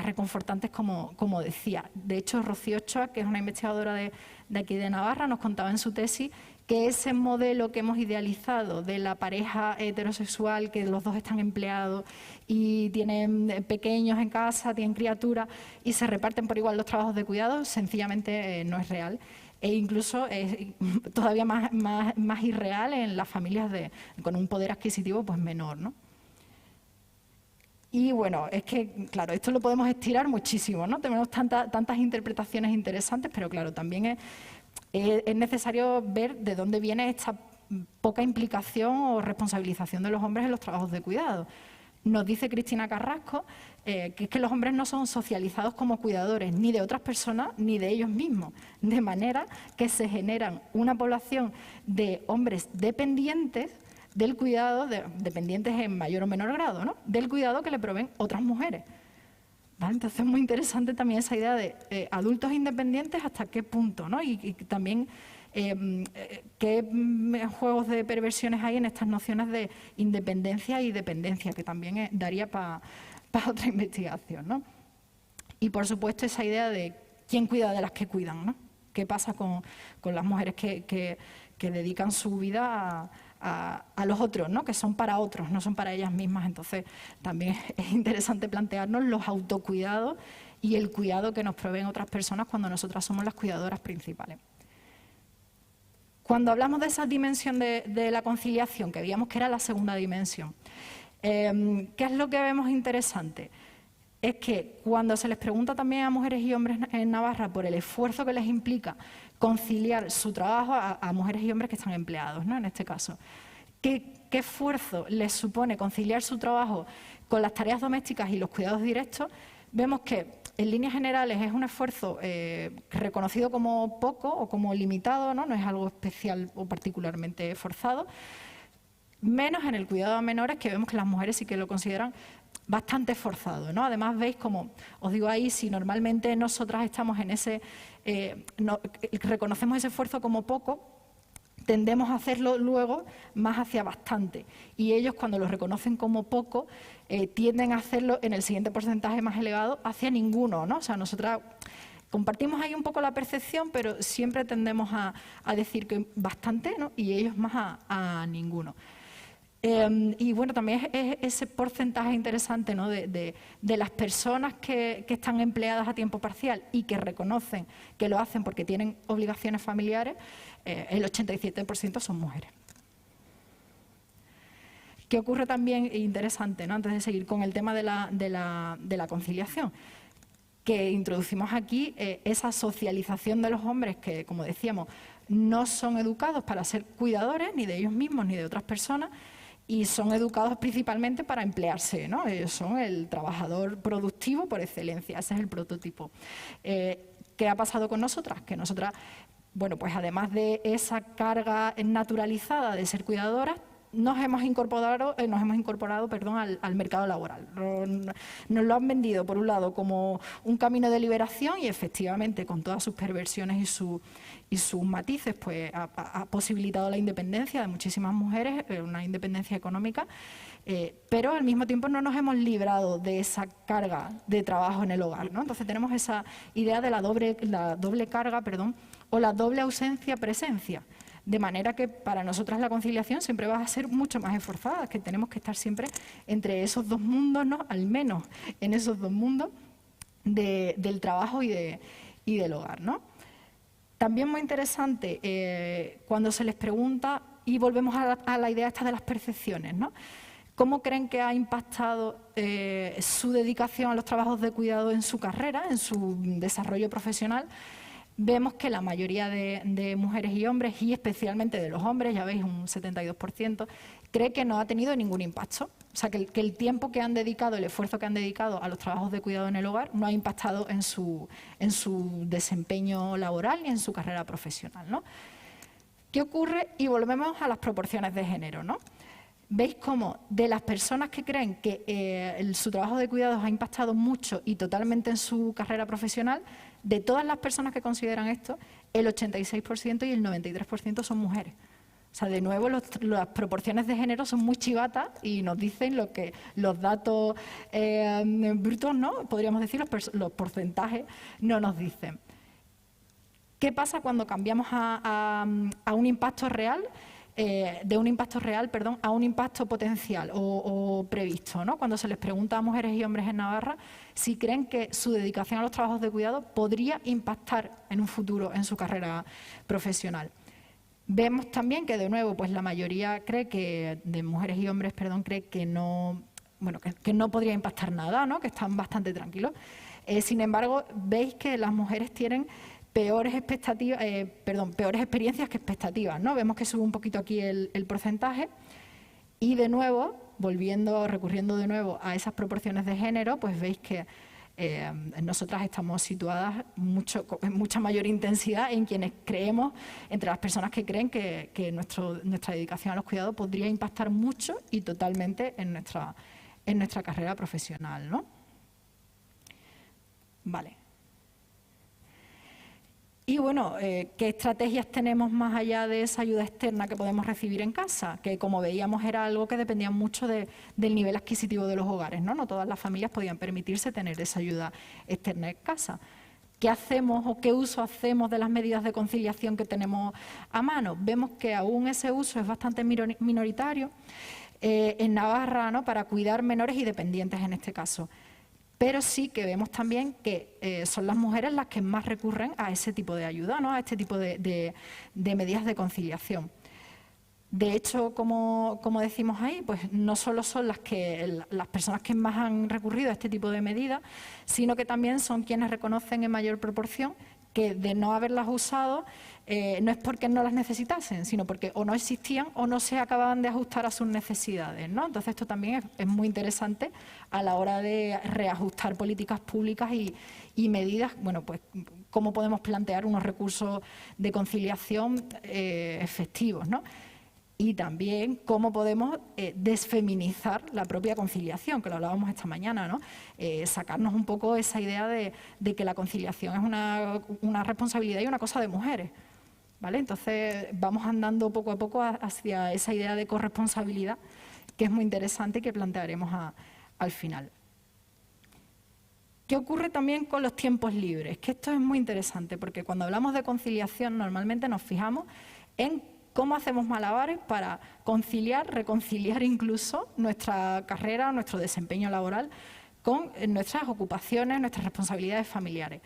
reconfortantes, como decía. De hecho, Rocío Ochoa, que es una investigadora de aquí de Navarra, nos contaba en su tesis que ese modelo que hemos idealizado de la pareja heterosexual, que los dos están empleados y tienen pequeños en casa, tienen criaturas y se reparten por igual los trabajos de cuidado, sencillamente no es real. E incluso es todavía más irreal en las familias con un poder adquisitivo pues menor, ¿no? Y bueno, es que, claro, esto lo podemos estirar muchísimo, ¿no? Tenemos tantas interpretaciones interesantes, pero claro, también es necesario ver de dónde viene esta poca implicación o responsabilización de los hombres en los trabajos de cuidado. Nos dice Cristina Carrasco que es que los hombres no son socializados como cuidadores ni de otras personas ni de ellos mismos, de manera que se generan una población de hombres dependientes del cuidado, dependientes en mayor o menor grado, ¿no? Del cuidado que le proveen otras mujeres. ¿Vale? Entonces es muy interesante también esa idea de adultos independientes hasta qué punto, ¿no? Y también qué juegos de perversiones hay en estas nociones de independencia y dependencia, que también daría para otra investigación, ¿no? Y por supuesto esa idea de quién cuida de las que cuidan, ¿no? ¿Qué pasa con las mujeres que dedican su vida a los otros, ¿no? Que son para otros, no son para ellas mismas? Entonces también es interesante plantearnos los autocuidados y el cuidado que nos proveen otras personas cuando nosotras somos las cuidadoras principales. Cuando hablamos de esa dimensión de la conciliación, que veíamos que era la segunda dimensión, ¿qué es lo que vemos interesante? Es que cuando se les pregunta también a mujeres y hombres en Navarra por el esfuerzo que les implica conciliar su trabajo a mujeres y hombres que están empleados, ¿no? En este caso, ¿qué esfuerzo les supone conciliar su trabajo con las tareas domésticas y los cuidados directos? Vemos que en líneas generales es un esfuerzo reconocido como poco o como limitado, ¿no? No es algo especial o particularmente forzado, menos en el cuidado a menores, que vemos que las mujeres sí que lo consideran bastante forzado, ¿no? Además veis, como os digo ahí, si normalmente nosotras estamos en ese, reconocemos ese esfuerzo como poco, tendemos a hacerlo luego más hacia bastante. Y ellos, cuando lo reconocen como poco, tienden a hacerlo en el siguiente porcentaje más elevado hacia ninguno, ¿no? O sea, nosotras compartimos ahí un poco la percepción, pero siempre tendemos a decir que bastante, ¿no? Y ellos más a ninguno. Y bueno, también es ese porcentaje interesante, ¿no? de las personas que están empleadas a tiempo parcial y que reconocen que lo hacen porque tienen obligaciones familiares, el 87% son mujeres. ¿Qué ocurre también interesante, ¿no? Antes de seguir con el tema de la conciliación? Que introducimos aquí esa socialización de los hombres que, como decíamos, no son educados para ser cuidadores ni de ellos mismos ni de otras personas, y son educados principalmente para emplearse, ¿no? Ellos son el trabajador productivo por excelencia, ese es el prototipo. ¿Qué ha pasado con nosotras? Que nosotras, bueno, pues además de esa carga naturalizada de ser cuidadoras, nos hemos incorporado al mercado laboral. Nos lo han vendido, por un lado, como un camino de liberación y, efectivamente, con todas sus perversiones y sus matices, pues ha posibilitado la independencia de muchísimas mujeres, una independencia económica, pero al mismo tiempo no nos hemos librado de esa carga de trabajo en el hogar, ¿no? Entonces tenemos esa idea de la doble carga, o la doble ausencia-presencia. De manera que para nosotras la conciliación siempre va a ser mucho más esforzada, que tenemos que estar siempre entre esos dos mundos, ¿no? Al menos en esos dos mundos del trabajo y del hogar, ¿no? También muy interesante cuando se les pregunta, y volvemos a la idea esta de las percepciones, ¿no? ¿Cómo creen que ha impactado su dedicación a los trabajos de cuidado en su carrera, en su desarrollo profesional? Vemos que la mayoría de mujeres y hombres, y especialmente de los hombres, ya veis, un 72%, cree que no ha tenido ningún impacto. O sea, que el tiempo que han dedicado, el esfuerzo que han dedicado a los trabajos de cuidado en el hogar no ha impactado en su desempeño laboral ni en su carrera profesional, ¿no? ¿Qué ocurre? Y volvemos a las proporciones de género, ¿no? Veis cómo de las personas que creen que su trabajo de cuidados ha impactado mucho y totalmente en su carrera profesional, de todas las personas que consideran esto, el 86% y el 93% son mujeres. O sea, de nuevo, las proporciones de género son muy chivatas y nos dicen lo que los datos brutos, ¿no? Podríamos decir, los porcentajes no nos dicen. ¿Qué pasa cuando cambiamos a un impacto real? De un impacto real, a un impacto potencial o previsto, ¿no? Cuando se les pregunta a mujeres y hombres en Navarra si creen que su dedicación a los trabajos de cuidado podría impactar en un futuro en su carrera profesional. Vemos también que, de nuevo, pues la mayoría cree que, de mujeres y hombres, cree que no, que no podría impactar nada, ¿no? Que están bastante tranquilos. Sin embargo, veis que las mujeres tienen peores experiencias que expectativas, ¿no? Vemos que sube un poquito aquí el porcentaje y, de nuevo, recurriendo de nuevo a esas proporciones de género, pues veis que nosotras estamos situadas en mucha mayor intensidad en quienes creemos, entre las personas que creen que nuestra dedicación a los cuidados podría impactar mucho y totalmente en nuestra carrera profesional, ¿no? Vale. Y bueno, ¿qué estrategias tenemos más allá de esa ayuda externa que podemos recibir en casa? Que, como veíamos, era algo que dependía mucho del nivel adquisitivo de los hogares, ¿no? No todas las familias podían permitirse tener esa ayuda externa en casa. ¿Qué hacemos o qué uso hacemos de las medidas de conciliación que tenemos a mano? Vemos que aún ese uso es bastante minoritario en Navarra, ¿no? Para cuidar menores y dependientes en este caso. Pero sí que vemos también que son las mujeres las que más recurren a ese tipo de ayuda, ¿no? A este tipo de medidas de conciliación. De hecho, como decimos ahí, pues no solo son las personas que más han recurrido a este tipo de medidas, sino que también son quienes reconocen en mayor proporción que, de no haberlas usado, no es porque no las necesitasen, sino porque o no existían o no se acababan de ajustar a sus necesidades, ¿no? Entonces, esto también es muy interesante a la hora de reajustar políticas públicas y medidas, bueno, pues cómo podemos plantear unos recursos de conciliación efectivos, ¿no? Y también cómo podemos desfeminizar la propia conciliación, que lo hablábamos esta mañana, ¿no? Sacarnos un poco esa idea de que la conciliación es una responsabilidad y una cosa de mujeres. ¿vale? Entonces, vamos andando poco a poco hacia esa idea de corresponsabilidad, que es muy interesante y que plantearemos al final. ¿Qué ocurre también con los tiempos libres? Que esto es muy interesante, porque cuando hablamos de conciliación normalmente nos fijamos en cómo hacemos malabares para conciliar, reconciliar incluso nuestra carrera, nuestro desempeño laboral con nuestras ocupaciones, nuestras responsabilidades familiares.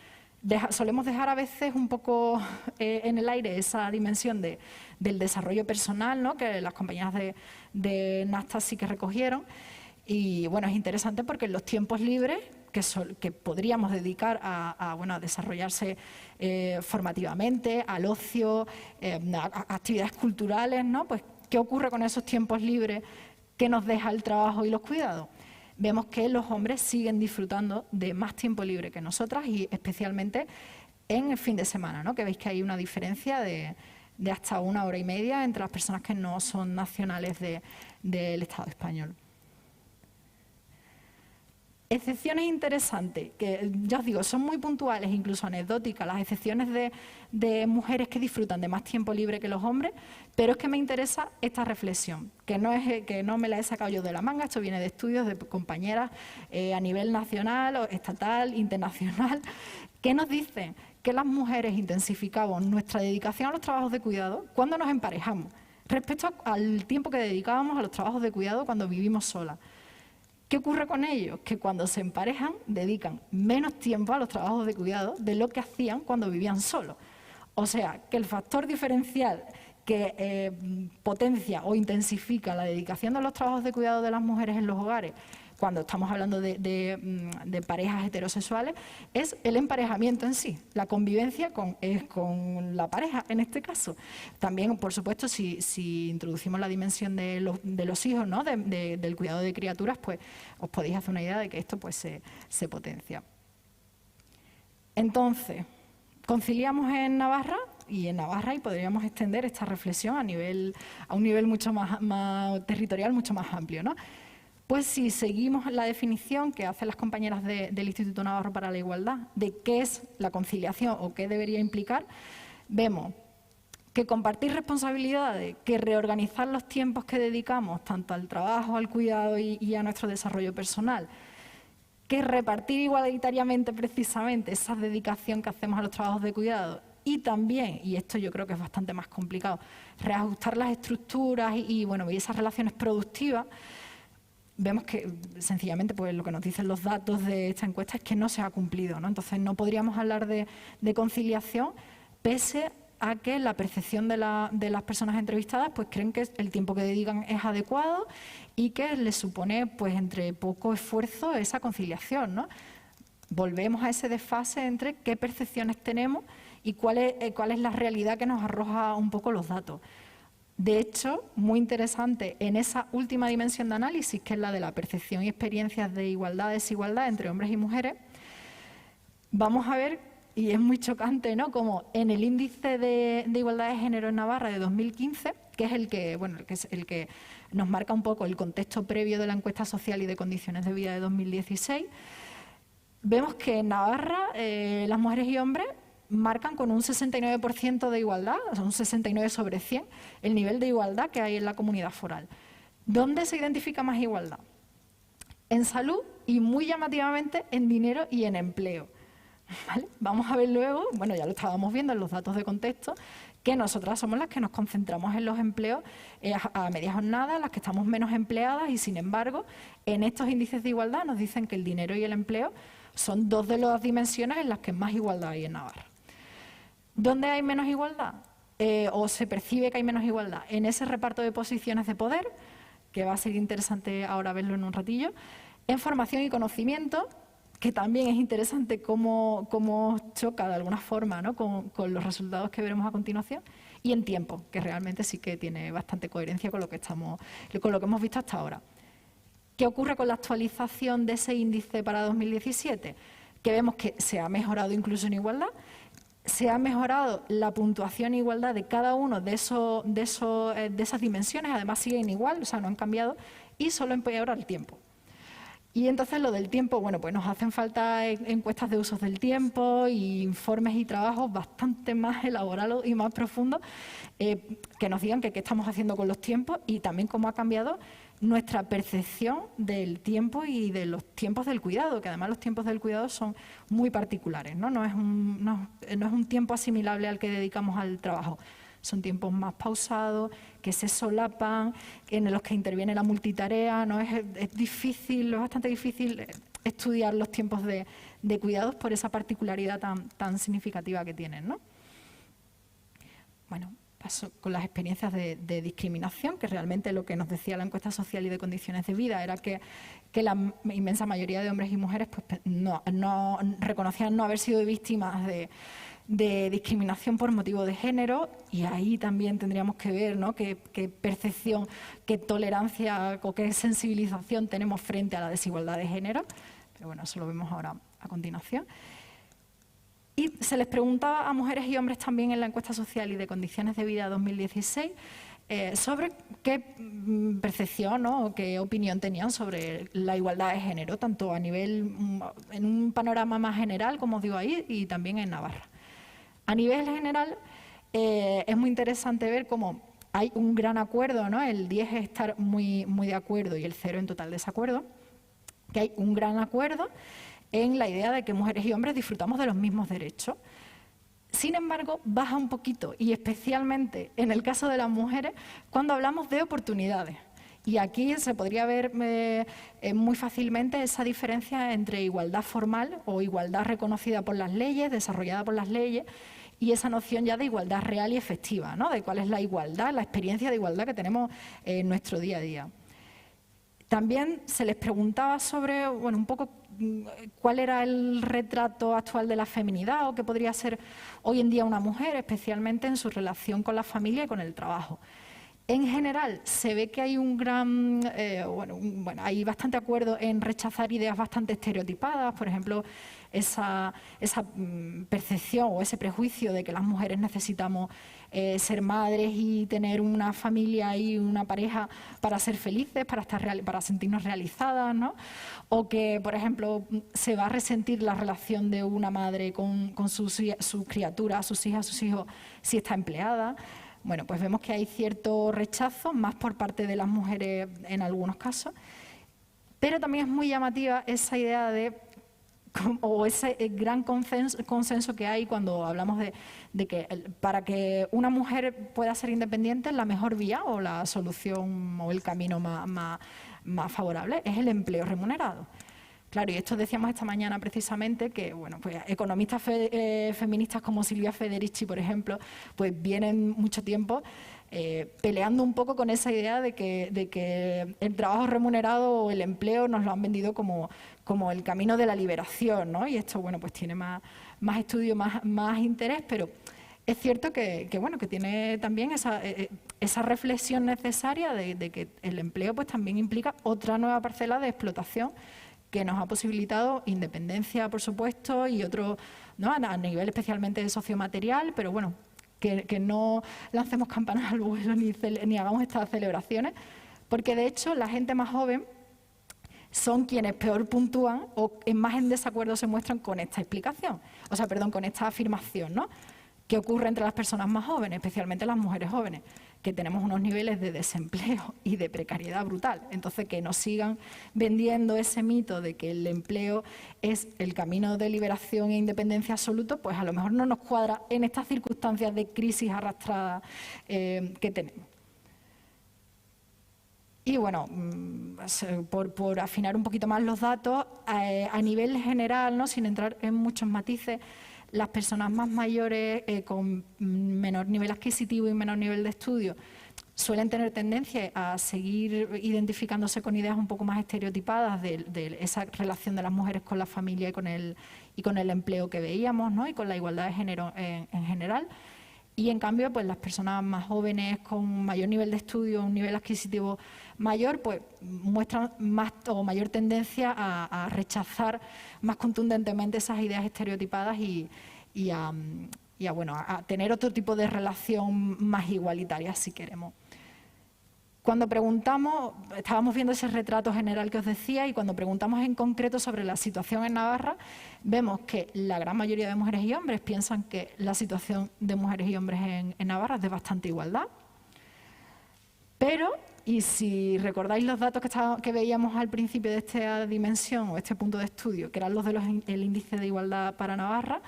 Solemos dejar a veces un poco en el aire esa dimensión del desarrollo personal, ¿no?, que las compañeras de NASTA sí que recogieron. Y bueno, es interesante porque en los tiempos libres que podríamos dedicar a desarrollarse formativamente, al ocio, a actividades culturales, ¿no? Pues, ¿qué ocurre con esos tiempos libres que nos deja el trabajo y los cuidados? Vemos que los hombres siguen disfrutando de más tiempo libre que nosotras y especialmente en el fin de semana, ¿no? Que veis que hay una diferencia de hasta 1 hora y media entre las personas que no son nacionales del Estado español. Excepciones interesantes, que ya os digo, son muy puntuales, incluso anecdóticas, las excepciones de mujeres que disfrutan de más tiempo libre que los hombres, pero es que me interesa esta reflexión, que no me la he sacado yo de la manga, esto viene de estudios de compañeras a nivel nacional, o estatal, internacional, que nos dicen que las mujeres intensificamos nuestra dedicación a los trabajos de cuidado cuando nos emparejamos, respecto al tiempo que dedicábamos a los trabajos de cuidado cuando vivimos solas. ¿Qué ocurre con ellos? Que cuando se emparejan dedican menos tiempo a los trabajos de cuidado de lo que hacían cuando vivían solos. O sea, que el factor diferencial que potencia o intensifica la dedicación a los trabajos de cuidado de las mujeres en los hogares, cuando estamos hablando de parejas heterosexuales, es el emparejamiento en sí, la convivencia con la pareja en este caso. También, por supuesto, si introducimos la dimensión de los hijos, ¿no?, del cuidado de criaturas, pues os podéis hacer una idea de que esto pues se potencia. Entonces, conciliamos en Navarra, y podríamos extender esta reflexión a un nivel mucho más territorial, mucho más amplio, ¿no? Pues si seguimos la definición que hacen las compañeras del Instituto Navarro para la Igualdad de qué es la conciliación o qué debería implicar, vemos que compartir responsabilidades, que reorganizar los tiempos que dedicamos tanto al trabajo, al cuidado y a nuestro desarrollo personal, que repartir igualitariamente precisamente esa dedicación que hacemos a los trabajos de cuidado y también, y esto yo creo que es bastante más complicado, reajustar las estructuras y esas relaciones productivas. Vemos que sencillamente pues lo que nos dicen los datos de esta encuesta es que no se ha cumplido, ¿no? Entonces no podríamos hablar de conciliación pese a que la percepción de las personas entrevistadas pues creen que el tiempo que dedican es adecuado y que les supone pues entre poco esfuerzo esa conciliación, ¿no? Volvemos a ese desfase entre qué percepciones tenemos y cuál es la realidad que nos arroja un poco los datos. De hecho, muy interesante en esa última dimensión de análisis, que es la de la percepción y experiencias de igualdad-desigualdad entre hombres y mujeres, vamos a ver, y es muy chocante, ¿no?, como en el índice de igualdad de género en Navarra de 2015, que es el que nos marca un poco el contexto previo de la encuesta social y de condiciones de vida de 2016, vemos que en Navarra las mujeres y hombres marcan con un 69% de igualdad, o sea, un 69 sobre 100, el nivel de igualdad que hay en la comunidad foral. ¿Dónde se identifica más igualdad? En salud y, muy llamativamente, en dinero y en empleo. ¿Vale? Vamos a ver luego, ya lo estábamos viendo en los datos de contexto, que nosotras somos las que nos concentramos en los empleos a media jornada, las que estamos menos empleadas y, sin embargo, en estos índices de igualdad nos dicen que el dinero y el empleo son dos de las dimensiones en las que más igualdad hay en Navarra. ¿Dónde hay menos igualdad? O se percibe que hay menos igualdad. En ese reparto de posiciones de poder, que va a ser interesante ahora verlo en un ratillo, en formación y conocimiento, que también es interesante cómo choca de alguna forma, ¿no?, con los resultados que veremos a continuación, y en tiempo, que realmente sí que tiene bastante coherencia con lo que hemos visto hasta ahora. ¿Qué ocurre con la actualización de ese índice para 2017? Que vemos que se ha mejorado incluso en igualdad, se ha mejorado la puntuación en igualdad de cada uno de esas dimensiones, además siguen igual, o sea, no han cambiado, y solo empeora el tiempo. Y entonces lo del tiempo, bueno, pues nos hacen falta encuestas de usos del tiempo y informes y trabajos bastante más elaborados y más profundos que nos digan qué estamos haciendo con los tiempos y también cómo ha cambiado nuestra percepción del tiempo y de los tiempos del cuidado, que además los tiempos del cuidado son muy particulares, ¿no? No es un tiempo asimilable al que dedicamos al trabajo. Son tiempos más pausados, que se solapan, en los que interviene la multitarea, ¿no? Es difícil, es bastante difícil estudiar los tiempos de cuidados por esa particularidad tan significativa que tienen, ¿no? Bueno, paso con las experiencias de discriminación, que realmente lo que nos decía la encuesta social y de condiciones de vida era que la inmensa mayoría de hombres y mujeres pues, no reconocían no haber sido víctimas de discriminación por motivo de género, y ahí también tendríamos que ver, ¿no?, qué percepción, qué tolerancia o qué sensibilización tenemos frente a la desigualdad de género. Pero bueno, eso lo vemos ahora a continuación. Y se les preguntaba a mujeres y hombres también en la encuesta social y de condiciones de vida 2016 sobre qué percepción, ¿no?, o qué opinión tenían sobre la igualdad de género, tanto a nivel, en un panorama más general, como os digo ahí, y también en Navarra. A nivel general, es muy interesante ver cómo hay un gran acuerdo, ¿no? El 10 es estar muy de acuerdo y el 0 en total desacuerdo, que hay un gran acuerdo en la idea de que mujeres y hombres disfrutamos de los mismos derechos. Sin embargo, baja un poquito, y especialmente en el caso de las mujeres, cuando hablamos de oportunidades. Y aquí se podría ver muy fácilmente esa diferencia entre igualdad formal o igualdad reconocida por las leyes, desarrollada por las leyes, y esa noción ya de igualdad real y efectiva, ¿no?, de cuál es la igualdad, la experiencia de igualdad que tenemos en nuestro día a día. También se les preguntaba sobre, bueno, un poco cuál era el retrato actual de la feminidad o qué podría ser hoy en día una mujer, especialmente en su relación con la familia y con el trabajo. En general, se ve que hay un gran, hay bastante acuerdo en rechazar ideas bastante estereotipadas, por ejemplo, esa percepción o ese prejuicio de que las mujeres necesitamos ser madres y tener una familia y una pareja para ser felices, para sentirnos realizadas, ¿no? O que, por ejemplo, se va a resentir la relación de una madre con sus criaturas, sus hijas, sus hijos, si está empleada. Bueno, pues vemos que hay cierto rechazo, más por parte de las mujeres en algunos casos, pero también es muy llamativa esa idea o ese gran consenso que hay cuando hablamos de que para que una mujer pueda ser independiente, la mejor vía o la solución o el camino más favorable es el empleo remunerado. Claro, y esto decíamos esta mañana precisamente que, bueno, pues economistas feministas como Silvia Federici, por ejemplo, pues vienen mucho tiempo peleando un poco con esa idea de que el trabajo remunerado o el empleo nos lo han vendido como el camino de la liberación, ¿no? Y esto, bueno, pues tiene más estudio, más interés, pero es cierto que tiene también esa reflexión necesaria de que el empleo pues también implica otra nueva parcela de explotación que nos ha posibilitado independencia, por supuesto, y otro, ¿no?, a nivel especialmente sociomaterial, pero bueno, que no lancemos campanas al vuelo ni hagamos estas celebraciones, porque de hecho la gente más joven son quienes peor puntúan o más en desacuerdo se muestran con esta explicación, con esta afirmación, ¿no?, que ocurre entre las personas más jóvenes, especialmente las mujeres jóvenes, que tenemos unos niveles de desempleo y de precariedad brutal. Entonces, que nos sigan vendiendo ese mito de que el empleo es el camino de liberación e independencia absoluto, pues a lo mejor no nos cuadra en estas circunstancias de crisis arrastrada que tenemos. Y bueno, por afinar un poquito más los datos, a nivel general, ¿no?, sin entrar en muchos matices, las personas más mayores con menor nivel adquisitivo y menor nivel de estudio suelen tener tendencia a seguir identificándose con ideas un poco más estereotipadas de esa relación de las mujeres con la familia y con el empleo que veíamos, ¿no?, y con la igualdad de género en general. Y en cambio, pues las personas más jóvenes con mayor nivel de estudio, un nivel adquisitivo mayor, pues muestran más o mayor tendencia a rechazar más contundentemente esas ideas estereotipadas y a tener otro tipo de relación más igualitaria, si queremos. Cuando preguntamos, estábamos viendo ese retrato general que os decía, y cuando preguntamos en concreto sobre la situación en Navarra, vemos que la gran mayoría de mujeres y hombres piensan que la situación de mujeres y hombres en Navarra es de bastante igualdad. Pero, y si recordáis los datos que veíamos al principio de esta dimensión o este punto de estudio, que eran los del índice de igualdad para Navarra,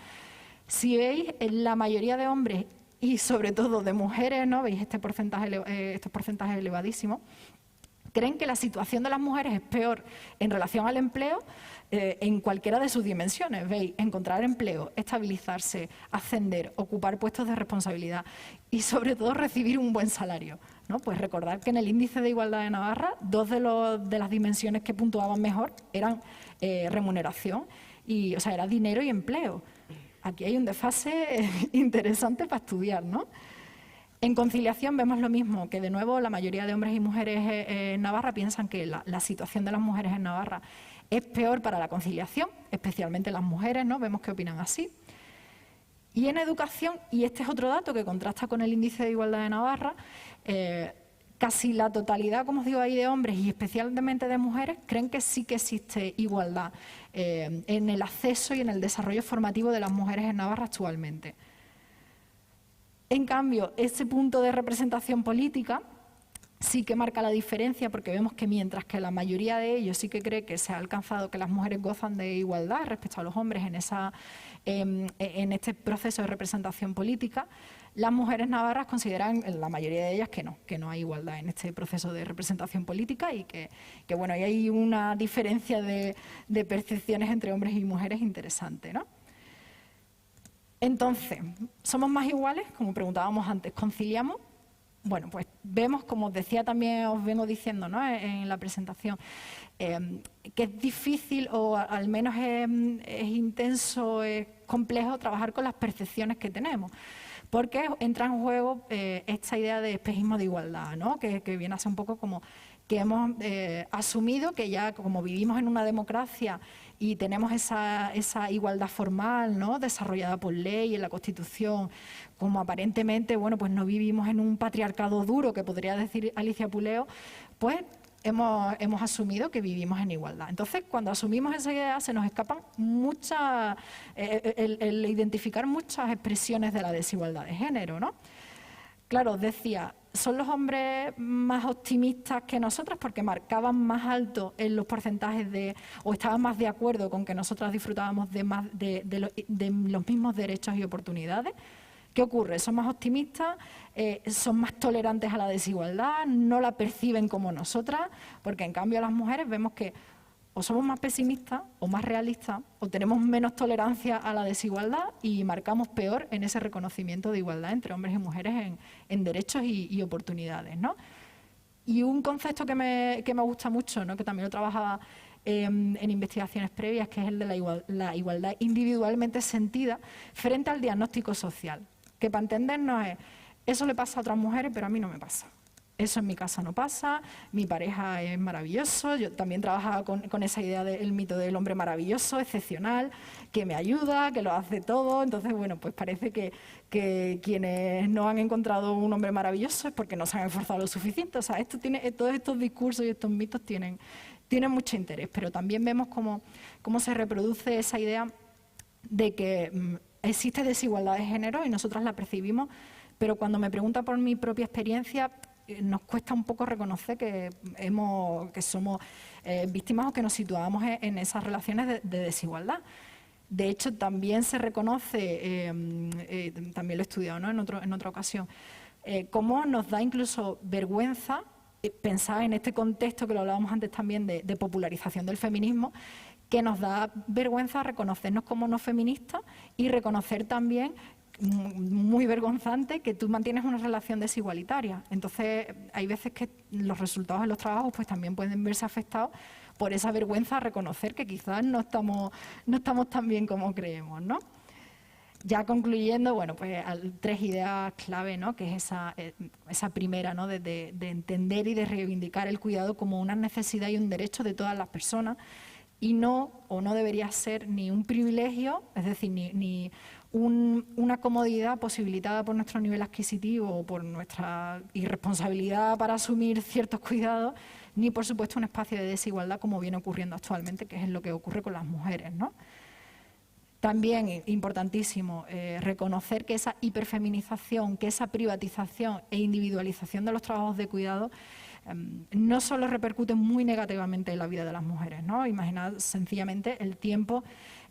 si veis, la mayoría de hombres y sobre todo de mujeres, ¿no? Veis estos porcentajes elevadísimos, creen que la situación de las mujeres es peor en relación al empleo en cualquiera de sus dimensiones. Veis, encontrar empleo, estabilizarse, ascender, ocupar puestos de responsabilidad y sobre todo recibir un buen salario, ¿no? Pues recordar que en el índice de igualdad de Navarra, dos de las dimensiones que puntuaban mejor eran remuneración, o sea, era dinero y empleo. Aquí hay un desfase interesante para estudiar, ¿no? En conciliación vemos lo mismo, que de nuevo la mayoría de hombres y mujeres en Navarra piensan que la situación de las mujeres en Navarra es peor para la conciliación, especialmente las mujeres, ¿no? Vemos que opinan así. Y en educación, y este es otro dato que contrasta con el índice de igualdad de Navarra, casi la totalidad, como os digo ahí, de hombres y especialmente de mujeres creen que sí que existe igualdad en el acceso y en el desarrollo formativo de las mujeres en Navarra actualmente. En cambio, ese punto de representación política sí que marca la diferencia, porque vemos que mientras que la mayoría de ellos sí que cree que se ha alcanzado que las mujeres gozan de igualdad respecto a los hombres en este proceso de representación política, las mujeres navarras consideran, la mayoría de ellas, que no hay igualdad en este proceso de representación política y que bueno, ahí hay una diferencia de percepciones entre hombres y mujeres interesante, ¿no? Entonces, ¿somos más iguales? Como preguntábamos antes, ¿conciliamos? Bueno, pues vemos, como os decía también, os vengo diciendo, ¿no?, en la presentación, que es difícil o al menos es intenso, es complejo trabajar con las percepciones que tenemos, porque entra en juego esta idea de espejismo de igualdad, ¿no?, que viene a ser un poco como que hemos asumido que ya como vivimos en una democracia y tenemos esa igualdad formal, ¿no?, desarrollada por ley en la Constitución, como aparentemente, bueno, pues no vivimos en un patriarcado duro, que podría decir Alicia Puleo, pues hemos asumido que vivimos en igualdad. Entonces, cuando asumimos esa idea, se nos escapan el identificar muchas expresiones de la desigualdad de género, ¿no? Claro, os decía, son los hombres más optimistas que nosotras porque marcaban más alto en los porcentajes o estaban más de acuerdo con que nosotras disfrutábamos de los mismos derechos y oportunidades. ¿Qué ocurre? Son más optimistas, son más tolerantes a la desigualdad, no la perciben como nosotras, porque en cambio las mujeres vemos que o somos más pesimistas o más realistas o tenemos menos tolerancia a la desigualdad y marcamos peor en ese reconocimiento de igualdad entre hombres y mujeres en derechos y oportunidades, ¿no? Y un concepto que me gusta mucho, ¿no?, que también lo trabajaba en investigaciones previas, que es el de la igualdad individualmente sentida frente al diagnóstico social, que para entendernos es, eso le pasa a otras mujeres, pero a mí no me pasa. Eso en mi casa no pasa, mi pareja es maravilloso, yo también trabajaba con esa idea del mito del hombre maravilloso, excepcional, que me ayuda, que lo hace todo. Entonces, bueno, pues parece que quienes no han encontrado un hombre maravilloso es porque no se han esforzado lo suficiente. O sea, todos estos discursos y estos mitos tienen mucho interés, pero también vemos cómo se reproduce esa idea de que existe desigualdad de género y nosotras la percibimos, pero cuando me preguntan por mi propia experiencia, nos cuesta un poco reconocer que somos víctimas o que nos situamos en esas relaciones de desigualdad. De hecho, también se reconoce, también lo he estudiado, ¿no?, en otra ocasión, cómo nos da incluso vergüenza pensar en este contexto que lo hablábamos antes también de popularización del feminismo, que nos da vergüenza reconocernos como no feministas y reconocer también, muy vergonzante, que tú mantienes una relación desigualitaria. Entonces, hay veces que los resultados de los trabajos pues también pueden verse afectados por esa vergüenza a reconocer que quizás no estamos tan bien como creemos, ¿no? Ya concluyendo, bueno, pues 3 ideas clave, ¿no?, que es esa primera, ¿no?, de entender y de reivindicar el cuidado como una necesidad y un derecho de todas las personas, y no debería ser ni un privilegio, es decir, ni una comodidad posibilitada por nuestro nivel adquisitivo o por nuestra irresponsabilidad para asumir ciertos cuidados, ni por supuesto un espacio de desigualdad como viene ocurriendo actualmente, que es lo que ocurre con las mujeres, ¿no? También, importantísimo, reconocer que esa hiperfeminización, que esa privatización e individualización de los trabajos de cuidado no solo repercuten muy negativamente en la vida de las mujeres, ¿no? Imaginad sencillamente el tiempo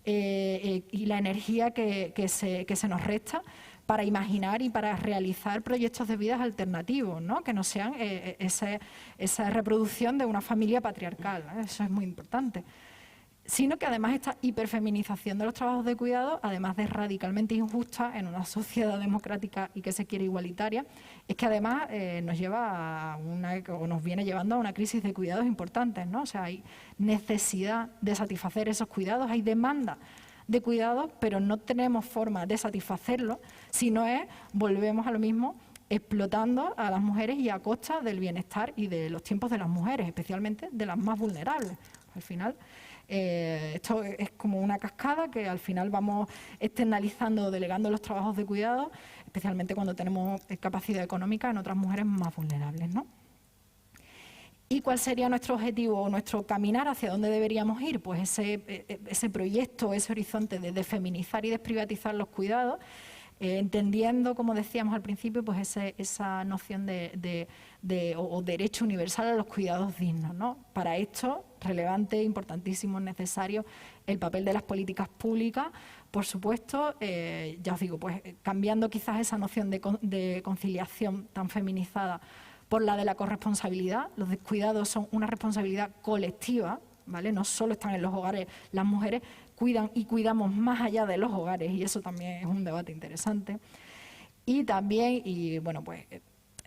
y la energía que se nos resta para imaginar y para realizar proyectos de vidas alternativos, ¿no? Que no sean esa reproducción de una familia patriarcal, ¿no? Eso es muy importante. Sino que además esta hiperfeminización de los trabajos de cuidado, además de radicalmente injusta en una sociedad democrática y que se quiere igualitaria, es que además nos lleva a nos viene llevando a una crisis de cuidados importantes, ¿no? O sea, hay necesidad de satisfacer esos cuidados, hay demanda de cuidados, pero no tenemos forma de satisfacerlo, si no es, volvemos a lo mismo, explotando a las mujeres y a costa del bienestar y de los tiempos de las mujeres, especialmente de las más vulnerables. Al final, esto es como una cascada que al final vamos externalizando o delegando los trabajos de cuidado, especialmente cuando tenemos capacidad económica en otras mujeres más vulnerables, ¿no? ¿Y cuál sería nuestro objetivo o nuestro caminar hacia dónde deberíamos ir? Pues ese proyecto, ese horizonte de feminizar y desprivatizar los cuidados, entendiendo, como decíamos al principio, pues esa noción o derecho universal a los cuidados dignos, ¿no? Para esto, relevante, importantísimo, necesario el papel de las políticas públicas, por supuesto, ya os digo, pues cambiando quizás esa noción de conciliación tan feminizada por la de la corresponsabilidad. Los descuidados son una responsabilidad colectiva, ¿vale? No solo están en los hogares, las mujeres cuidan y cuidamos más allá de los hogares, y eso también es un debate interesante. Y también, pues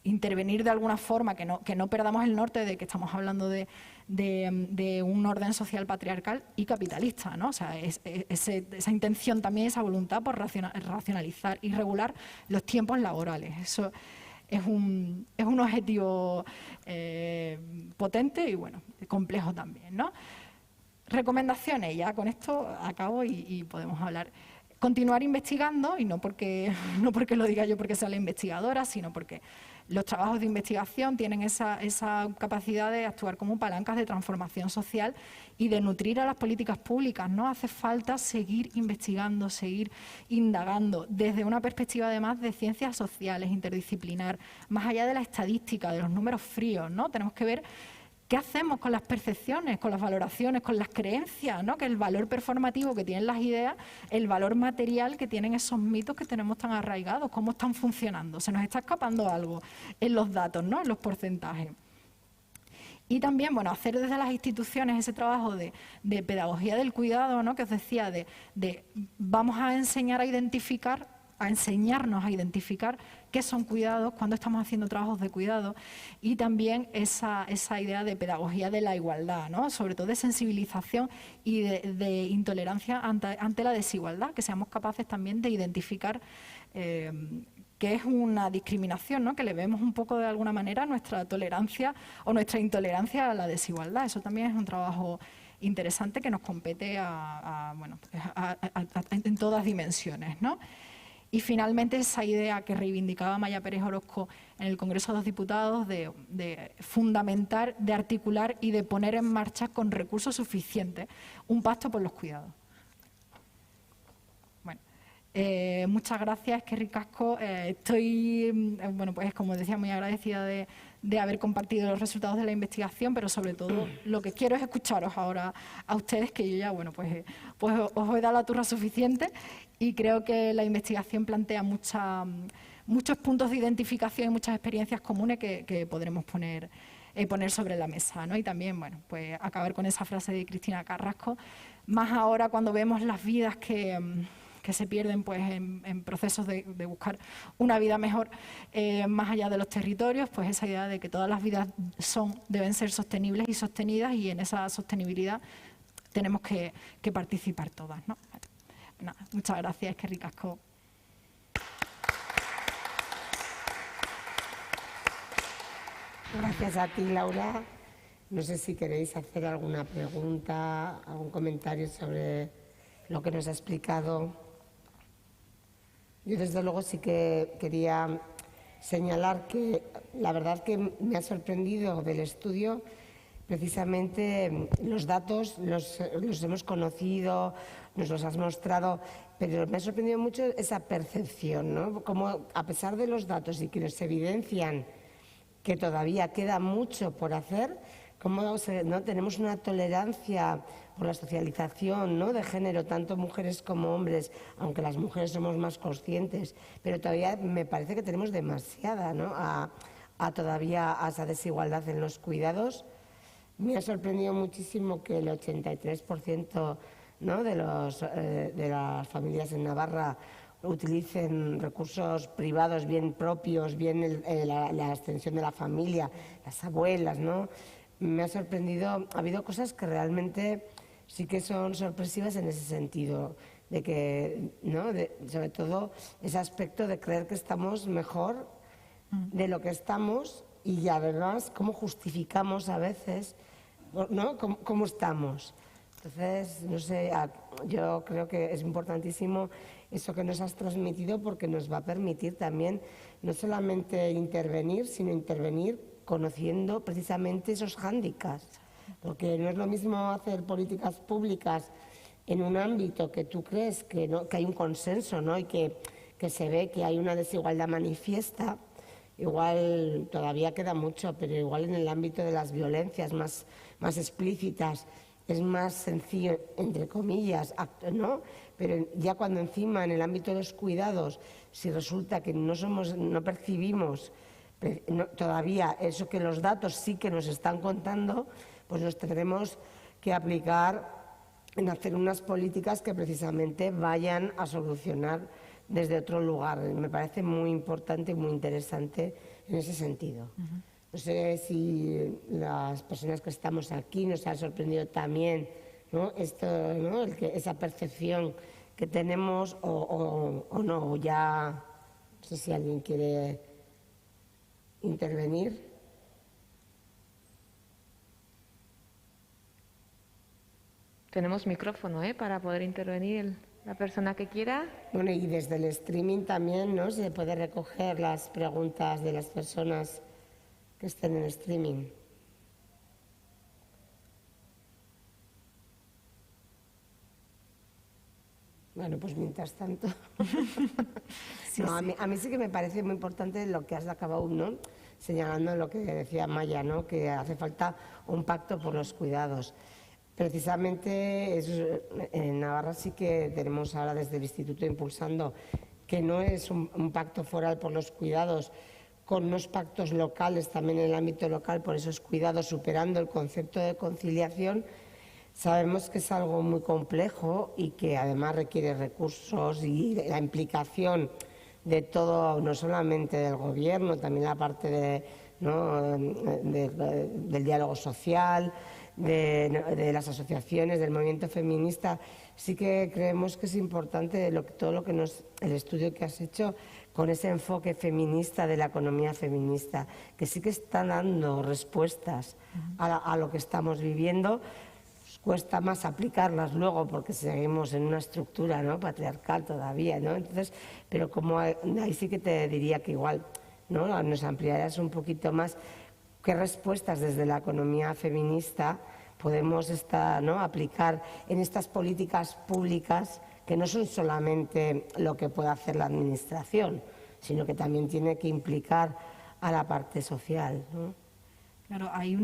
intervenir de alguna forma, que no perdamos el norte de que estamos hablando de un orden social patriarcal y capitalista, ¿no? O sea, esa intención también, esa voluntad por racionalizar y regular los tiempos laborales. Eso es un objetivo potente y, bueno, complejo también, ¿no? Recomendaciones, ya con esto acabo y podemos hablar. Continuar investigando, y no porque lo diga yo porque sea la investigadora, sino porque los trabajos de investigación tienen esa capacidad de actuar como palancas de transformación social y de nutrir a las políticas públicas, ¿no? Hace falta seguir investigando, seguir indagando, desde una perspectiva además de ciencias sociales, interdisciplinar, más allá de la estadística, de los números fríos, ¿no? Tenemos que ver ¿qué hacemos con las percepciones, con las valoraciones, con las creencias, ¿no? Que el valor performativo que tienen las ideas, el valor material que tienen esos mitos que tenemos tan arraigados, cómo están funcionando. Se nos está escapando algo en los datos, ¿no? En los porcentajes. Y también, bueno, hacer desde las instituciones ese trabajo de pedagogía del cuidado, ¿no? Que os decía, vamos a enseñar a identificar, a enseñarnos a identificar qué son cuidados, cuando estamos haciendo trabajos de cuidado, y también esa idea de pedagogía de la igualdad, ¿no? Sobre todo de sensibilización y de intolerancia ante la desigualdad, que seamos capaces también de identificar que es una discriminación, ¿no? Que le vemos un poco de alguna manera nuestra tolerancia o nuestra intolerancia a la desigualdad. Eso también es un trabajo interesante que nos compete en todas dimensiones, ¿no? Y finalmente esa idea que reivindicaba Maya Pérez Orozco en el Congreso de los Diputados de fundamentar, de articular y de poner en marcha con recursos suficientes un pacto por los cuidados. Bueno, muchas gracias, que ricasco. Estoy, pues como decía, muy agradecida de haber compartido los resultados de la investigación, pero sobre todo lo que quiero es escucharos ahora a ustedes, que yo ya, pues os he dado la turra suficiente. Y creo que la investigación plantea muchos puntos de identificación y muchas experiencias comunes que podremos poner sobre la mesa, ¿no? Y también, pues acabar con esa frase de Cristina Carrasco, más ahora cuando vemos las vidas que se pierden pues en procesos de buscar una vida mejor más allá de los territorios, pues esa idea de que todas las vidas deben ser sostenibles y sostenidas, y en esa sostenibilidad tenemos que participar todas, ¿no? Nada, muchas gracias, que ricasco. Gracias a ti, Laura. No sé si queréis hacer alguna pregunta, algún comentario sobre lo que nos ha explicado. Yo desde luego sí que quería señalar que la verdad que me ha sorprendido del estudio precisamente los datos, los hemos conocido, nos los has mostrado, pero me ha sorprendido mucho esa percepción, ¿no? Como a pesar de los datos y que nos evidencian que todavía queda mucho por hacer, como ¿no? tenemos una tolerancia por la socialización, ¿no? de género, tanto mujeres como hombres, aunque las mujeres somos más conscientes, pero todavía me parece que tenemos demasiada, ¿no? todavía a esa desigualdad en los cuidados. Me ha sorprendido muchísimo que el 83%, ¿no? de las familias en Navarra utilicen recursos privados bien propios, bien la extensión de la familia, las abuelas, ¿no? Me ha sorprendido, ha habido cosas que realmente sí que son sorpresivas en ese sentido, de que, ¿no? Sobre todo ese aspecto de creer que estamos mejor de lo que estamos y además cómo justificamos a veces, ¿no? cómo estamos. Entonces, no sé, yo creo que es importantísimo eso que nos has transmitido porque nos va a permitir también no solamente intervenir, sino intervenir conociendo precisamente esos hándicaps. Porque no es lo mismo hacer políticas públicas en un ámbito que tú crees que hay un consenso, ¿no? y que se ve que hay una desigualdad manifiesta. Igual todavía queda mucho, pero igual en el ámbito de las violencias más explícitas es más sencillo, entre comillas, ¿no? Pero ya cuando encima en el ámbito de los cuidados, si resulta que no percibimos todavía eso que los datos sí que nos están contando, pues nos tendremos que aplicar en hacer unas políticas que precisamente vayan a solucionar desde otro lugar. Me parece muy importante y muy interesante en ese sentido. No sé si las personas que estamos aquí nos ha sorprendido también, ¿no? Esto, ¿no? Esa percepción que tenemos o no. Ya no sé si alguien quiere intervenir. Tenemos micrófono, para poder intervenir la persona que quiera. Bueno, y desde el streaming también, ¿no? Se puede recoger las preguntas de las personas que estén en streaming. Bueno, pues mientras tanto. Sí, no, sí. A mí sí que me parece muy importante lo que has acabado, ¿no? Señalando lo que decía Maya, ¿no? Que hace falta un pacto por los cuidados. Precisamente en Navarra sí que tenemos ahora desde el Instituto impulsando que no es un pacto foral por los cuidados, con unos pactos locales también en el ámbito local por esos cuidados, superando el concepto de conciliación. Sabemos que es algo muy complejo y que además requiere recursos y la implicación de todo, no solamente del gobierno, también la parte del diálogo social, de las asociaciones, del movimiento feminista. Sí que creemos que es importante todo lo que el estudio que has hecho con ese enfoque feminista de la economía feminista, que sí que está dando respuestas a lo que estamos viviendo. Cuesta más aplicarlas luego porque seguimos en una estructura, ¿no? patriarcal todavía, ¿no? Entonces, pero como ahí sí que te diría que igual, ¿no? nos ampliarás un poquito más qué respuestas desde la economía feminista podemos aplicar en estas políticas públicas que no son solamente lo que puede hacer la administración, sino que también tiene que implicar a la parte social, ¿no? Claro, hay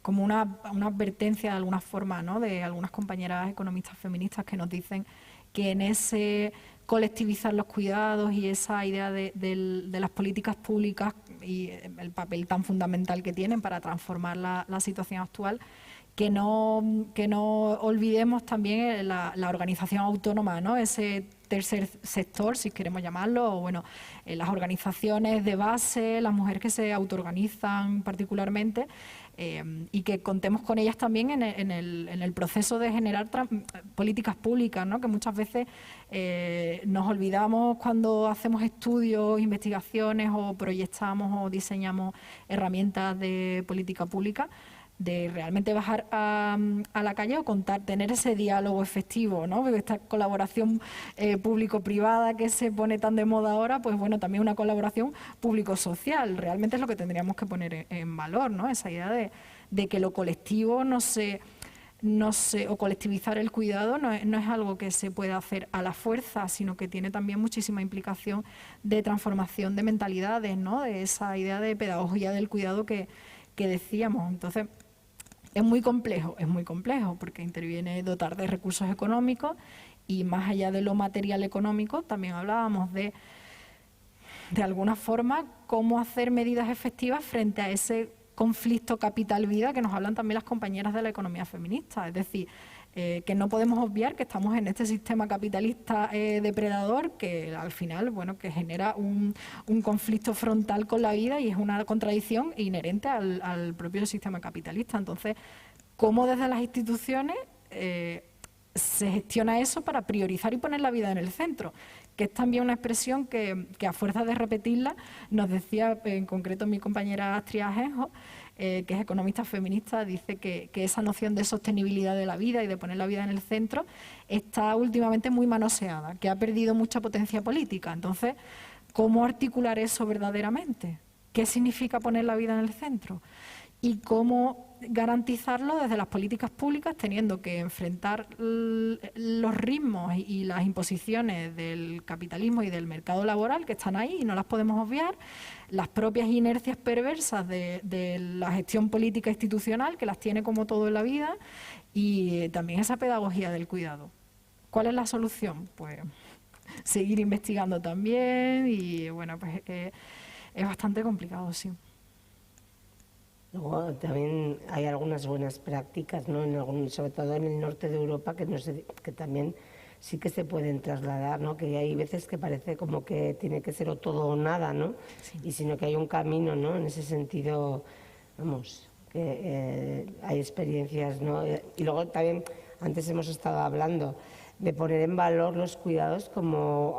como una advertencia de alguna forma, ¿no? de algunas compañeras economistas feministas que nos dicen que en ese colectivizar los cuidados y esa idea de las políticas públicas y el papel tan fundamental que tienen para transformar la situación actual, que no olvidemos también la organización autónoma, ¿no? Ese tercer sector, si queremos llamarlo, o bueno, las organizaciones de base, las mujeres que se autoorganizan particularmente, y que contemos con ellas también en el proceso de generar políticas públicas, ¿no? Que muchas veces nos olvidamos cuando hacemos estudios, investigaciones o proyectamos o diseñamos herramientas de política pública, de realmente bajar a la calle o tener ese diálogo efectivo, ¿no? Esta colaboración público-privada que se pone tan de moda ahora, pues bueno, también una colaboración público-social. Realmente es lo que tendríamos que poner en valor, ¿no? Esa idea de que lo colectivo o colectivizar el cuidado no es algo que se pueda hacer a la fuerza, sino que tiene también muchísima implicación de transformación de mentalidades, ¿no? De esa idea de pedagogía del cuidado que decíamos. Entonces, es muy complejo, porque interviene dotar de recursos económicos y más allá de lo material económico, también hablábamos de alguna forma, cómo hacer medidas efectivas frente a ese conflicto capital-vida que nos hablan también las compañeras de la economía feminista. Es decir, que no podemos obviar que estamos en este sistema capitalista depredador que al final, bueno, que genera un conflicto frontal con la vida y es una contradicción inherente al propio sistema capitalista. Entonces, ¿cómo desde las instituciones se gestiona eso para priorizar y poner la vida en el centro? Que es también una expresión que a fuerza de repetirla nos decía en concreto mi compañera Astrid Ajenjo, que es economista feminista, dice que esa noción de sostenibilidad de la vida y de poner la vida en el centro está últimamente muy manoseada, que ha perdido mucha potencia política. Entonces, ¿cómo articular eso verdaderamente? ¿Qué significa poner la vida en el centro? Y cómo garantizarlo desde las políticas públicas, teniendo que enfrentar los ritmos y las imposiciones del capitalismo y del mercado laboral que están ahí y no las podemos obviar, las propias inercias perversas de la gestión política institucional, que las tiene como todo en la vida, y también esa pedagogía del cuidado. ¿Cuál es la solución? Pues seguir investigando también y, bueno, pues es bastante complicado, sí. Luego también hay algunas buenas prácticas, ¿no? Sobre todo en el norte de Europa, que también sí que se pueden trasladar, ¿no? Que hay veces que parece como que tiene que ser o todo o nada, ¿no? Sí. Y sino que hay un camino, ¿no? En ese sentido, vamos, que hay experiencias, ¿no? Y luego también, antes hemos estado hablando de poner en valor los cuidados como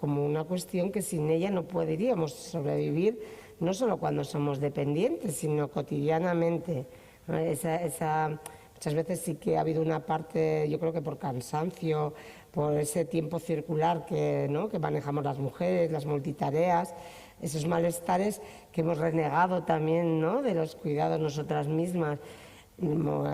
una cuestión que sin ella no podríamos sobrevivir, no solo cuando somos dependientes, sino cotidianamente, ¿no? Muchas veces sí que ha habido una parte, yo creo que por cansancio, por ese tiempo circular ¿no? que manejamos las mujeres, las multitareas, esos malestares que hemos renegado también, ¿no? De los cuidados nosotras mismas.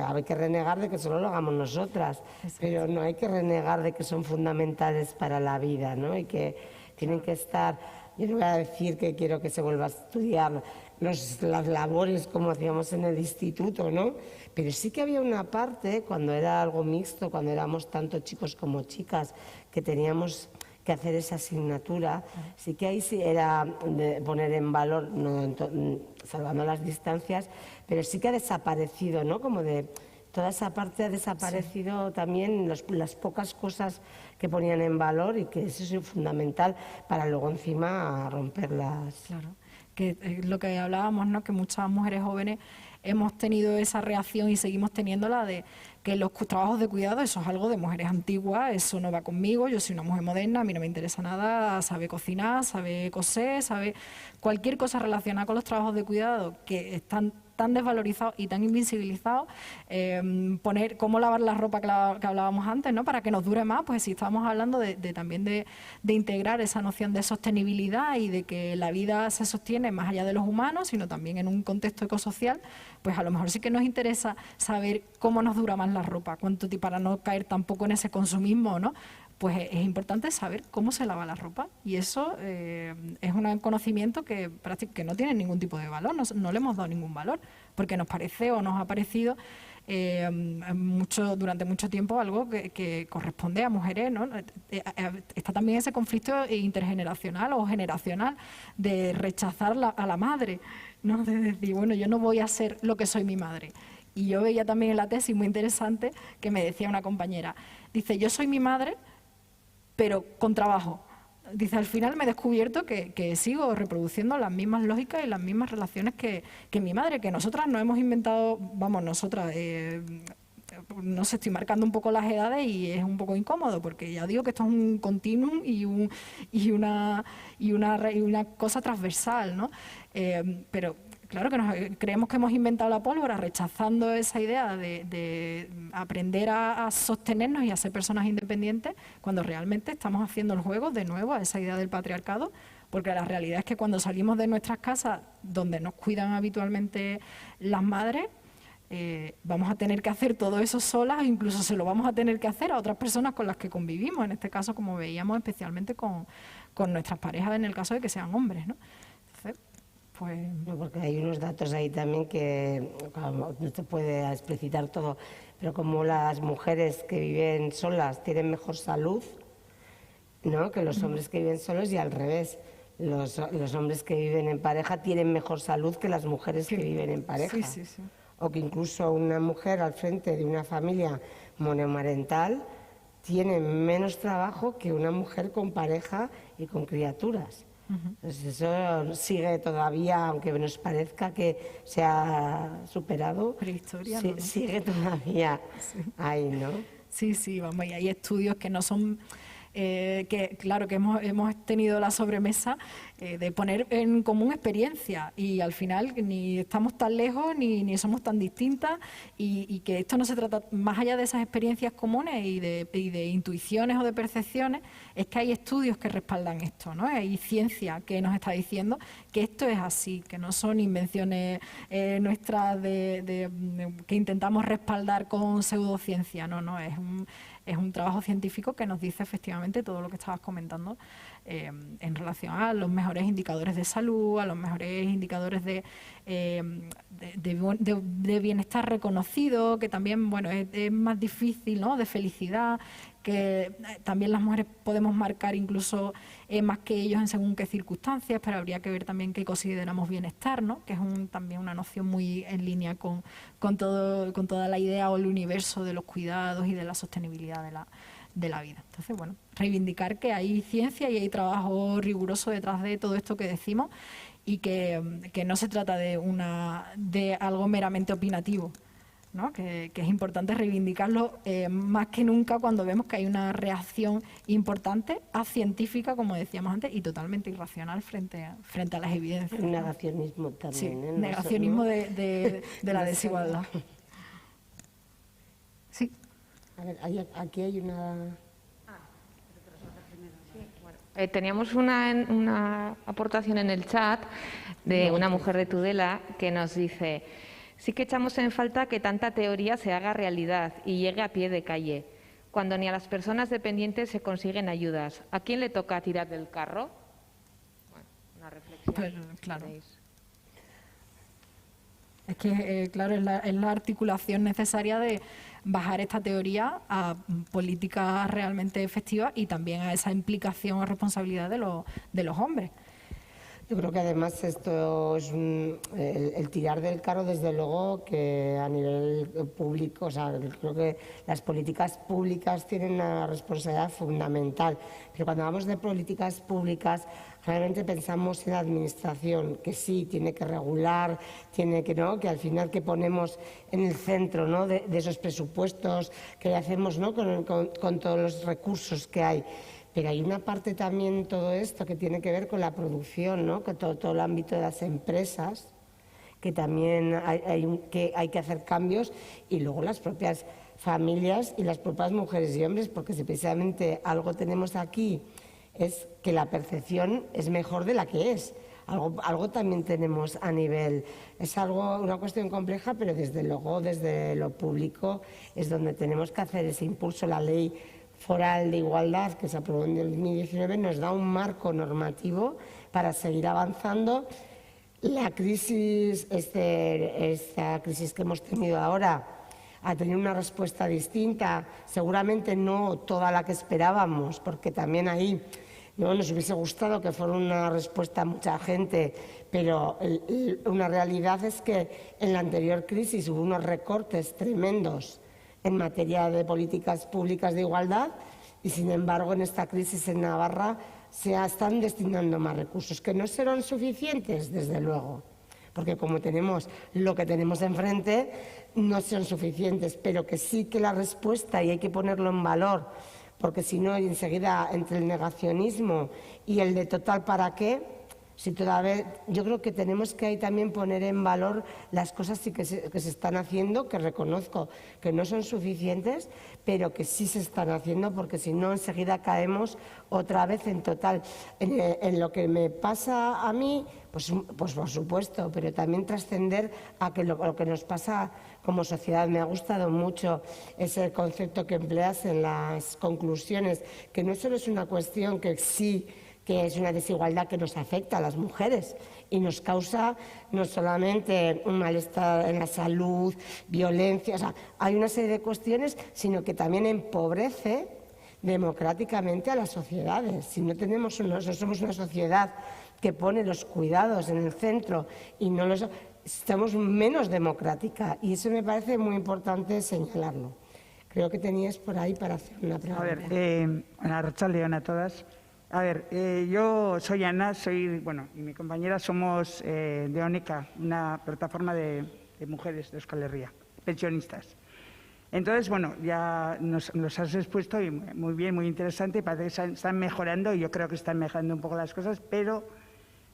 Hay que renegar de que solo lo hagamos nosotras, pero no hay que renegar de que son fundamentales para la vida, ¿no? Y que tienen que estar. Yo no voy a decir que quiero que se vuelva a estudiar las labores como hacíamos en el instituto, ¿no? Pero sí que había una parte, cuando era algo mixto, cuando éramos tanto chicos como chicas, que teníamos que hacer esa asignatura, sí que ahí sí era de poner en valor, no, salvando las distancias, pero sí que ha desaparecido, ¿no? Como de toda esa parte ha desaparecido, sí. También las pocas cosas que ponían en valor y que eso es fundamental para luego encima romperlas. Claro, que es lo que hablábamos, ¿no? Que muchas mujeres jóvenes hemos tenido esa reacción y seguimos teniéndola de que los trabajos de cuidado, eso es algo de mujeres antiguas, eso no va conmigo, yo soy una mujer moderna, a mí no me interesa nada, sabe cocinar, sabe coser, sabe cualquier cosa relacionada con los trabajos de cuidado que están tan desvalorizados y tan invisibilizados, poner cómo lavar la ropa que hablábamos antes, ¿no? Para que nos dure más, pues si estamos hablando también de integrar esa noción de sostenibilidad y de que la vida se sostiene más allá de los humanos, sino también en un contexto ecosocial, pues a lo mejor sí que nos interesa saber cómo nos dura más la ropa, para no caer tampoco en ese consumismo, ¿no? Pues es importante saber cómo se lava la ropa y eso es un conocimiento que no tiene ningún tipo de valor, no le hemos dado ningún valor, porque nos parece o nos ha parecido durante mucho tiempo algo que corresponde a mujeres, ¿no? Está también ese conflicto intergeneracional o generacional de rechazar a la madre, ¿no? De decir, bueno, yo no voy a ser lo que soy mi madre. Y yo veía también en la tesis muy interesante que me decía una compañera, dice, yo soy mi madre, pero con trabajo. Dice, al final me he descubierto que sigo reproduciendo las mismas lógicas y las mismas relaciones que mi madre, que nosotras no hemos inventado, vamos, nosotras, no sé, estoy marcando un poco las edades y es un poco incómodo, porque ya digo que esto es un continuum y una cosa transversal, ¿no? Pero claro que creemos que hemos inventado la pólvora, rechazando esa idea de aprender a sostenernos y a ser personas independientes, cuando realmente estamos haciendo el juego de nuevo a esa idea del patriarcado, porque la realidad es que cuando salimos de nuestras casas, donde nos cuidan habitualmente las madres, vamos a tener que hacer todo eso solas, incluso se lo vamos a tener que hacer a otras personas con las que convivimos, en este caso, como veíamos, especialmente con nuestras parejas, en el caso de que sean hombres, ¿no? Entonces, pues... No, porque hay unos datos ahí también que claro, no se puede explicitar todo, pero como las mujeres que viven solas tienen mejor salud, ¿no?, que los hombres que viven solos, y al revés. Los hombres que viven en pareja tienen mejor salud que las mujeres que viven en pareja. Sí, sí, sí. O que incluso una mujer al frente de una familia monomarental tiene menos trabajo que una mujer con pareja y con criaturas. Entonces eso sigue todavía, aunque nos parezca que se ha superado, Prehistoria, ¿no? sigue todavía ahí, ¿no? Sí, sí, vamos, y hay estudios que no son... que claro que hemos tenido la sobremesa de poner en común experiencia, y al final ni estamos tan lejos ni somos tan distintas, y que esto no se trata, más allá de esas experiencias comunes y de intuiciones o de percepciones, es que hay estudios que respaldan esto, ¿no? Hay ciencia que nos está diciendo que esto es así, que no son invenciones nuestras que intentamos respaldar con pseudociencia, no, es un trabajo científico que nos dice efectivamente todo lo que estabas comentando en relación a los mejores indicadores de salud, a los mejores indicadores de bienestar reconocido, que también, bueno, es más difícil, ¿no?, de felicidad, que también las mujeres podemos marcar incluso más que ellos en según qué circunstancias, pero habría que ver también qué consideramos bienestar, ¿no?, que es también una noción muy en línea con toda la idea o el universo de los cuidados y de la sostenibilidad de la vida. Entonces, bueno, reivindicar que hay ciencia y hay trabajo riguroso detrás de todo esto que decimos, y que no se trata de algo meramente opinativo, ¿no? Que es importante reivindicarlo más que nunca cuando vemos que hay una reacción importante científica, como decíamos antes, y totalmente irracional frente a las evidencias. El negacionismo también. Sí, ¿eh? negacionismo de la desigualdad. Sí. A ver, aquí hay una... Teníamos una aportación en el chat de una mujer de Tudela que nos dice: sí que echamos en falta que tanta teoría se haga realidad y llegue a pie de calle, cuando ni a las personas dependientes se consiguen ayudas. ¿A quién le toca tirar del carro? Bueno, una reflexión. Pues, claro. Es que, claro, es la articulación necesaria de bajar esta teoría a políticas realmente efectivas y también a esa implicación o responsabilidad de los hombres. Yo creo que además esto es el tirar del carro, desde luego, que a nivel público, o sea, creo que las políticas públicas tienen una responsabilidad fundamental. Pero cuando hablamos de políticas públicas, realmente pensamos en la administración, que sí, tiene que regular, tiene que, ¿no?, que al final que ponemos en el centro, ¿no?, de esos presupuestos que hacemos, ¿no?, con todos los recursos que hay. Pero hay una parte también en todo esto que tiene que ver con la producción, ¿no?, que todo el ámbito de las empresas, que también hay que hacer cambios, y luego las propias familias y las propias mujeres y hombres, porque si precisamente algo tenemos aquí es que la percepción es mejor de la que es. Algo también tenemos a nivel, es una cuestión compleja, pero desde luego desde lo público es donde tenemos que hacer ese impulso. La ley foral de igualdad que se aprobó en 2019 nos da un marco normativo para seguir avanzando. La crisis, esta crisis que hemos tenido ahora, ha tenido una respuesta distinta, seguramente no toda la que esperábamos, porque también ahí no nos hubiese gustado que fuera una respuesta a mucha gente, pero una realidad es que en la anterior crisis hubo unos recortes tremendos en materia de políticas públicas de igualdad, y sin embargo en esta crisis en Navarra se están destinando más recursos, que no serán suficientes, desde luego, porque como tenemos lo que tenemos enfrente, no son suficientes, pero que sí que la respuesta, y hay que ponerlo en valor, porque si no, enseguida, entre el negacionismo y el de total para qué, Si todavía, yo creo que tenemos que ahí también poner en valor las cosas que se están haciendo, que reconozco que no son suficientes, pero que sí se están haciendo, porque si no enseguida caemos otra vez en total. En lo que me pasa a mí, pues por supuesto, pero también trascender a que lo que nos pasa como sociedad. Me ha gustado mucho ese concepto que empleas en las conclusiones, que no solo es una cuestión que sí, que es una desigualdad que nos afecta a las mujeres y nos causa no solamente un malestar en la salud, violencia, o sea, hay una serie de cuestiones, sino que también empobrece democráticamente a las sociedades. Si no somos una sociedad que pone los cuidados en el centro y no los... estamos menos democrática, y eso me parece muy importante señalarlo. Creo que tenías por ahí para hacer una pregunta. A ver, arratsaldeon a todas. A ver, yo soy Ana, y mi compañera somos de ONECA, una plataforma de mujeres de Euskal Herria, pensionistas. Entonces, bueno, ya nos has expuesto y muy bien, muy interesante, parece que están mejorando y yo creo que están mejorando un poco las cosas, pero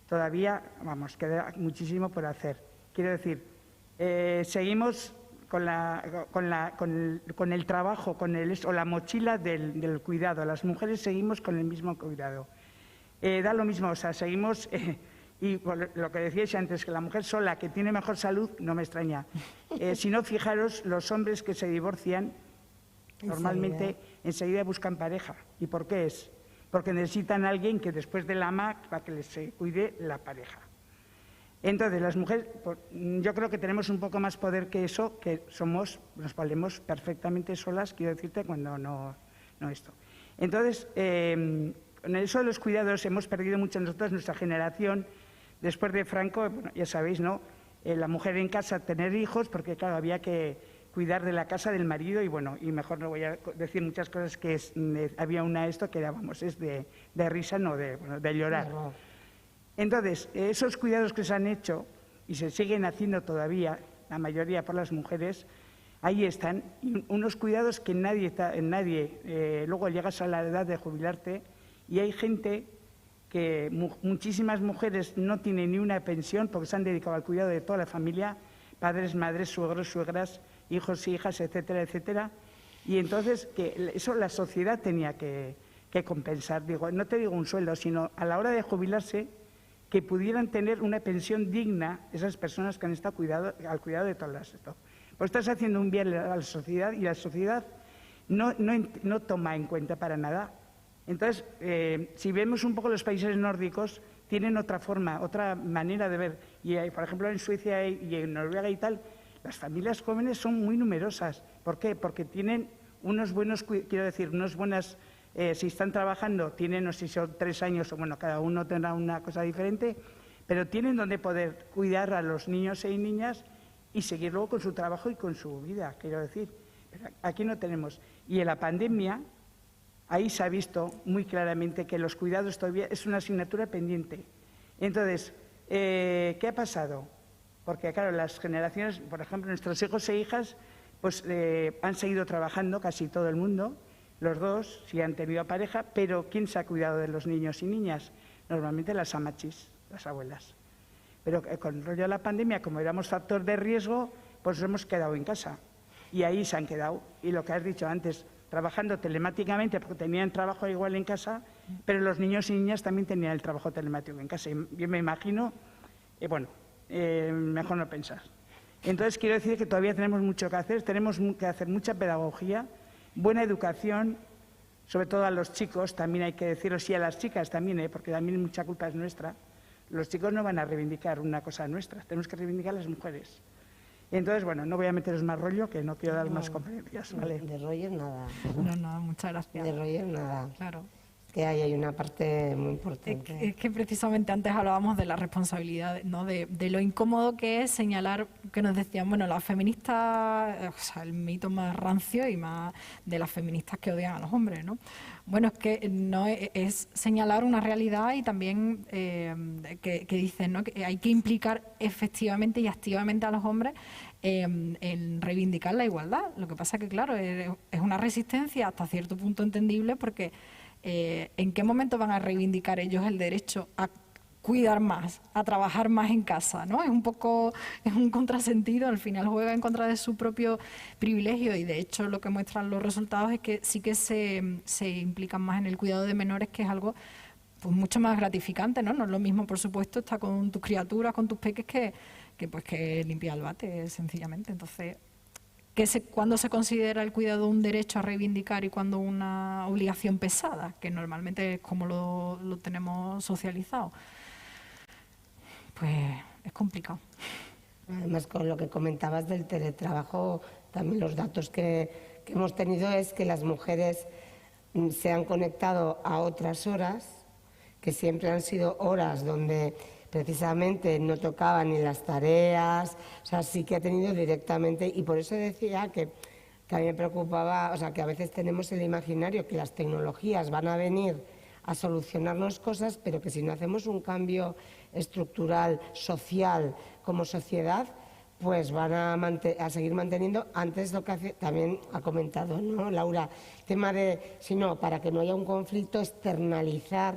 todavía, vamos, queda muchísimo por hacer. Quiero decir, seguimos con el trabajo, o la mochila del cuidado. Las mujeres seguimos con el mismo cuidado. Da lo mismo, o sea, seguimos, y lo que decíais antes, que la mujer sola, que tiene mejor salud, no me extraña. Si no, fijaros, los hombres que se divorcian, normalmente enseguida buscan pareja. ¿Y por qué es? Porque necesitan a alguien que después de la ama, para que les cuide la pareja. Entonces, las mujeres, yo creo que tenemos un poco más poder que eso, que nos valemos perfectamente solas, quiero decirte, cuando no esto. Entonces, con eso de los cuidados hemos perdido mucho nosotros, nuestra generación, después de Franco, bueno, ya sabéis, ¿no? La mujer en casa, tener hijos, porque claro, había que cuidar de la casa del marido y bueno, y mejor no voy a decir muchas cosas que había esto que era, vamos, es de risa, no, de llorar. Entonces, esos cuidados que se han hecho y se siguen haciendo todavía, la mayoría por las mujeres, ahí están, y unos cuidados que luego llegas a la edad de jubilarte y hay gente que muchísimas mujeres no tienen ni una pensión porque se han dedicado al cuidado de toda la familia, padres, madres, suegros, suegras, hijos, hijas, etcétera, etcétera, y entonces que eso la sociedad tenía que compensar. No te digo un sueldo, sino a la hora de jubilarse, que pudieran tener una pensión digna esas personas que han estado al cuidado de todas esto. Pues estás haciendo un bien a la sociedad y la sociedad no toma en cuenta para nada. Entonces, si vemos un poco los países nórdicos, tienen otra forma, otra manera de ver. Y por ejemplo, en Suecia y en Noruega y tal, las familias jóvenes son muy numerosas. ¿Por qué? Porque tienen unos buenas... si están trabajando, tienen, no sé si son 3 años, o bueno, cada uno tendrá una cosa diferente, pero tienen donde poder cuidar a los niños y niñas y seguir luego con su trabajo y con su vida, quiero decir. Pero aquí no tenemos. Y en la pandemia, ahí se ha visto muy claramente que los cuidados todavía es una asignatura pendiente. Entonces, ¿qué ha pasado? Porque, claro, las generaciones, por ejemplo, nuestros hijos e hijas, pues han seguido trabajando casi todo el mundo. Los dos, si han tenido pareja, pero ¿quién se ha cuidado de los niños y niñas? Normalmente las amachis, las abuelas. Pero con el rollo de la pandemia, como éramos factor de riesgo, pues nos hemos quedado en casa. Y ahí se han quedado. Y lo que has dicho antes, trabajando telemáticamente, porque tenían trabajo igual en casa, pero los niños y niñas también tenían el trabajo telemático en casa. Y yo me imagino, mejor no pensar. Entonces, quiero decir que todavía tenemos mucho que hacer, tenemos que hacer mucha pedagogía, buena educación, sobre todo a los chicos, también hay que decirlo, sí a las chicas también, porque también mucha culpa es nuestra. Los chicos no van a reivindicar una cosa nuestra, tenemos que reivindicar a las mujeres. Entonces, bueno, no voy a meteros más rollo, que no quiero dar más conferencias. ¿Vale? De rollo nada. No, muchas gracias. De rollo nada. Claro. Que hay una parte muy importante. Es que precisamente antes hablábamos de la responsabilidad, ¿no? de lo incómodo que es señalar, que nos decían, bueno, las feministas, o sea, el mito más rancio y más de las feministas que odian a los hombres, ¿no? Bueno, es que no es señalar una realidad y también que dicen, ¿no? Que hay que implicar efectivamente y activamente a los hombres en reivindicar la igualdad. Lo que pasa que, claro, es una resistencia hasta cierto punto entendible porque ¿en qué momento van a reivindicar ellos el derecho a cuidar más, a trabajar más en casa, ¿no? Es un contrasentido, al final juega en contra de su propio privilegio y de hecho lo que muestran los resultados es que sí que se implican más en el cuidado de menores, que es algo pues mucho más gratificante, ¿no? No es lo mismo, por supuesto, estar con tus criaturas, con tus peques, que limpiar el bate, sencillamente. Entonces, ¿cuándo se considera el cuidado un derecho a reivindicar y cuándo una obligación pesada? Que normalmente es como lo tenemos socializado. Pues es complicado. Además, con lo que comentabas del teletrabajo, también los datos que hemos tenido es que las mujeres se han conectado a otras horas, que siempre han sido horas donde precisamente no tocaban ni las tareas, o sea, sí que ha tenido directamente, y por eso decía que a mí me preocupaba, o sea, que a veces tenemos el imaginario que las tecnologías van a venir a solucionarnos cosas, pero que si no hacemos un cambio estructural, social, como sociedad, pues van a seguir manteniendo. Antes lo que también ha comentado, ¿no, Laura? El tema de, si no, para que no haya un conflicto, externalizar,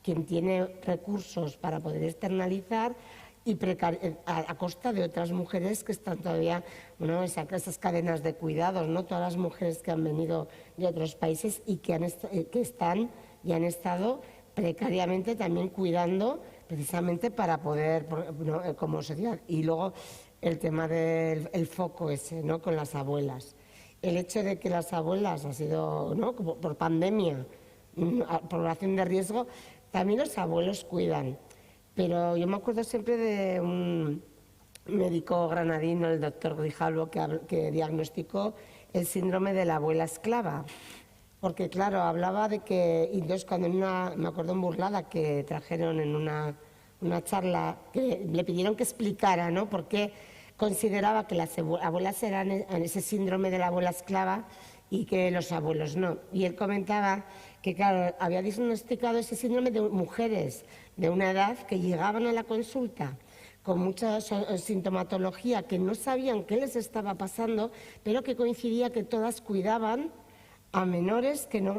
quien tiene recursos para poder externalizar y a costa de otras mujeres que están todavía, ¿no? Esas cadenas de cuidados, ¿no? Todas las mujeres que han venido de otros países y que están y han estado precariamente también cuidando precisamente para poder, ¿no? Como sociedad. Y luego el tema del foco ese, ¿no? Con las abuelas. El hecho de que las abuelas ha sido, ¿no? Como por pandemia, población de riesgo, también los abuelos cuidan. Pero yo me acuerdo siempre de un médico granadino, el doctor Grijalvo, que diagnosticó el síndrome de la abuela esclava. Porque, claro, hablaba de que, y entonces cuando me acuerdo en Burlada, que trajeron en una charla, que le pidieron que explicara, ¿no?, por qué consideraba que las abuelas eran en ese síndrome de la abuela esclava y que los abuelos no. Y él comentaba que, claro, había diagnosticado ese síndrome de mujeres de una edad que llegaban a la consulta con mucha sintomatología, que no sabían qué les estaba pasando, pero que coincidía que todas cuidaban a menores que no,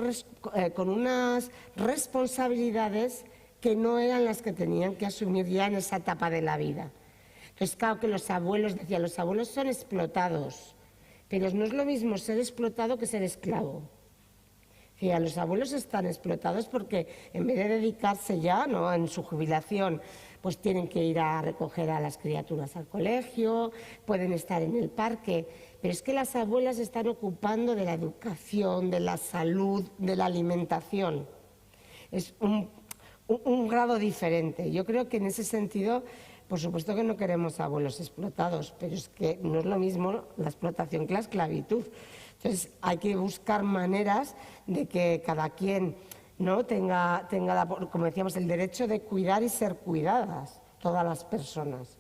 con unas responsabilidades que no eran las que tenían que asumir ya en esa etapa de la vida. Entonces, claro, que los abuelos, decía, los abuelos son explotados, pero no es lo mismo ser explotado que ser esclavo. Decía, los abuelos están explotados porque en vez de dedicarse ya, ¿no?, en su jubilación, pues tienen que ir a recoger a las criaturas al colegio, pueden estar en el parque, pero es que las abuelas están ocupando de la educación, de la salud, de la alimentación. Es un grado diferente. Yo creo que en ese sentido, por supuesto que no queremos abuelos explotados, pero es que no es lo mismo la explotación que la esclavitud. Entonces hay que buscar maneras de que cada quien, ¿no?, tenga como decíamos, el derecho de cuidar y ser cuidadas, todas las personas.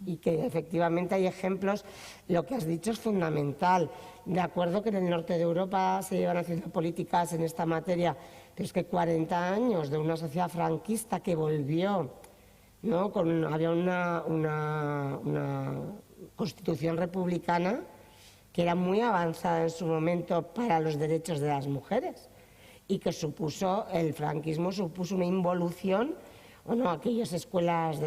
Y que efectivamente hay ejemplos, lo que has dicho es fundamental. De acuerdo que en el norte de Europa se llevan haciendo políticas en esta materia, pero es que 40 años de una sociedad franquista que volvió, ¿no?, había una constitución republicana que era muy avanzada en su momento para los derechos de las mujeres y que el franquismo supuso una involución, o no, aquellas escuelas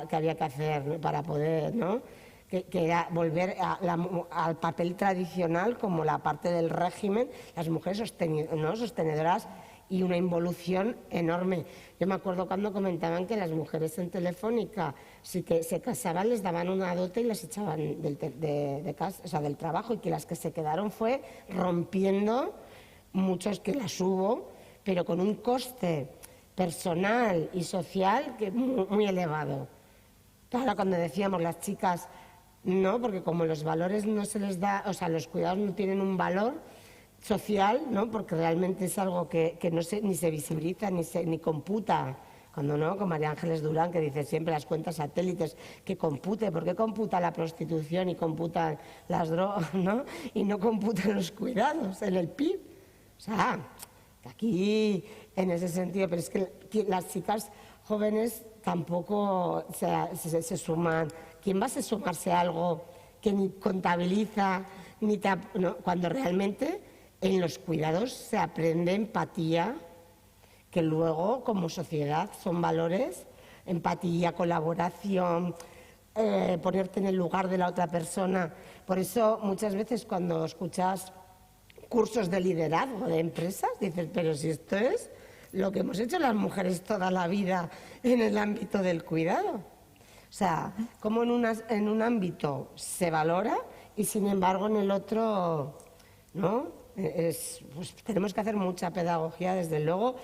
que había que hacer para poder, ¿no?, que era volver al papel tradicional como la parte del régimen, las mujeres sostenedoras, y una involución enorme. Yo me acuerdo cuando comentaban que las mujeres en Telefónica, si que se casaban, les daban una dote y las echaban de casa, o sea, del trabajo, y que las que se quedaron fue rompiendo, muchos que las hubo, pero con un coste personal y social que muy elevado. Ahora, cuando decíamos las chicas, no, porque como los valores no se les da, o sea, los cuidados no tienen un valor social, ¿no?, porque realmente es algo que no ni se visibiliza ni computa. Cuando no, con María Ángeles Durán, que dice siempre las cuentas satélites, que compute. ¿Por qué computa la prostitución y computan las drogas, ¿no?, y no computan los cuidados en el PIB? O sea, aquí, en ese sentido, pero es que las chicas jóvenes tampoco se suman. ¿Quién va a sumarse a algo que ni contabiliza, no? Cuando realmente en los cuidados se aprende empatía, que luego como sociedad son valores empatía, colaboración, ponerte en el lugar de la otra persona. Por eso muchas veces cuando escuchas cursos de liderazgo de empresas, dices, pero si esto es lo que hemos hecho las mujeres toda la vida en el ámbito del cuidado. O sea, como en un ámbito se valora y sin embargo en el otro no. Pues tenemos que hacer mucha pedagogía, desde luego,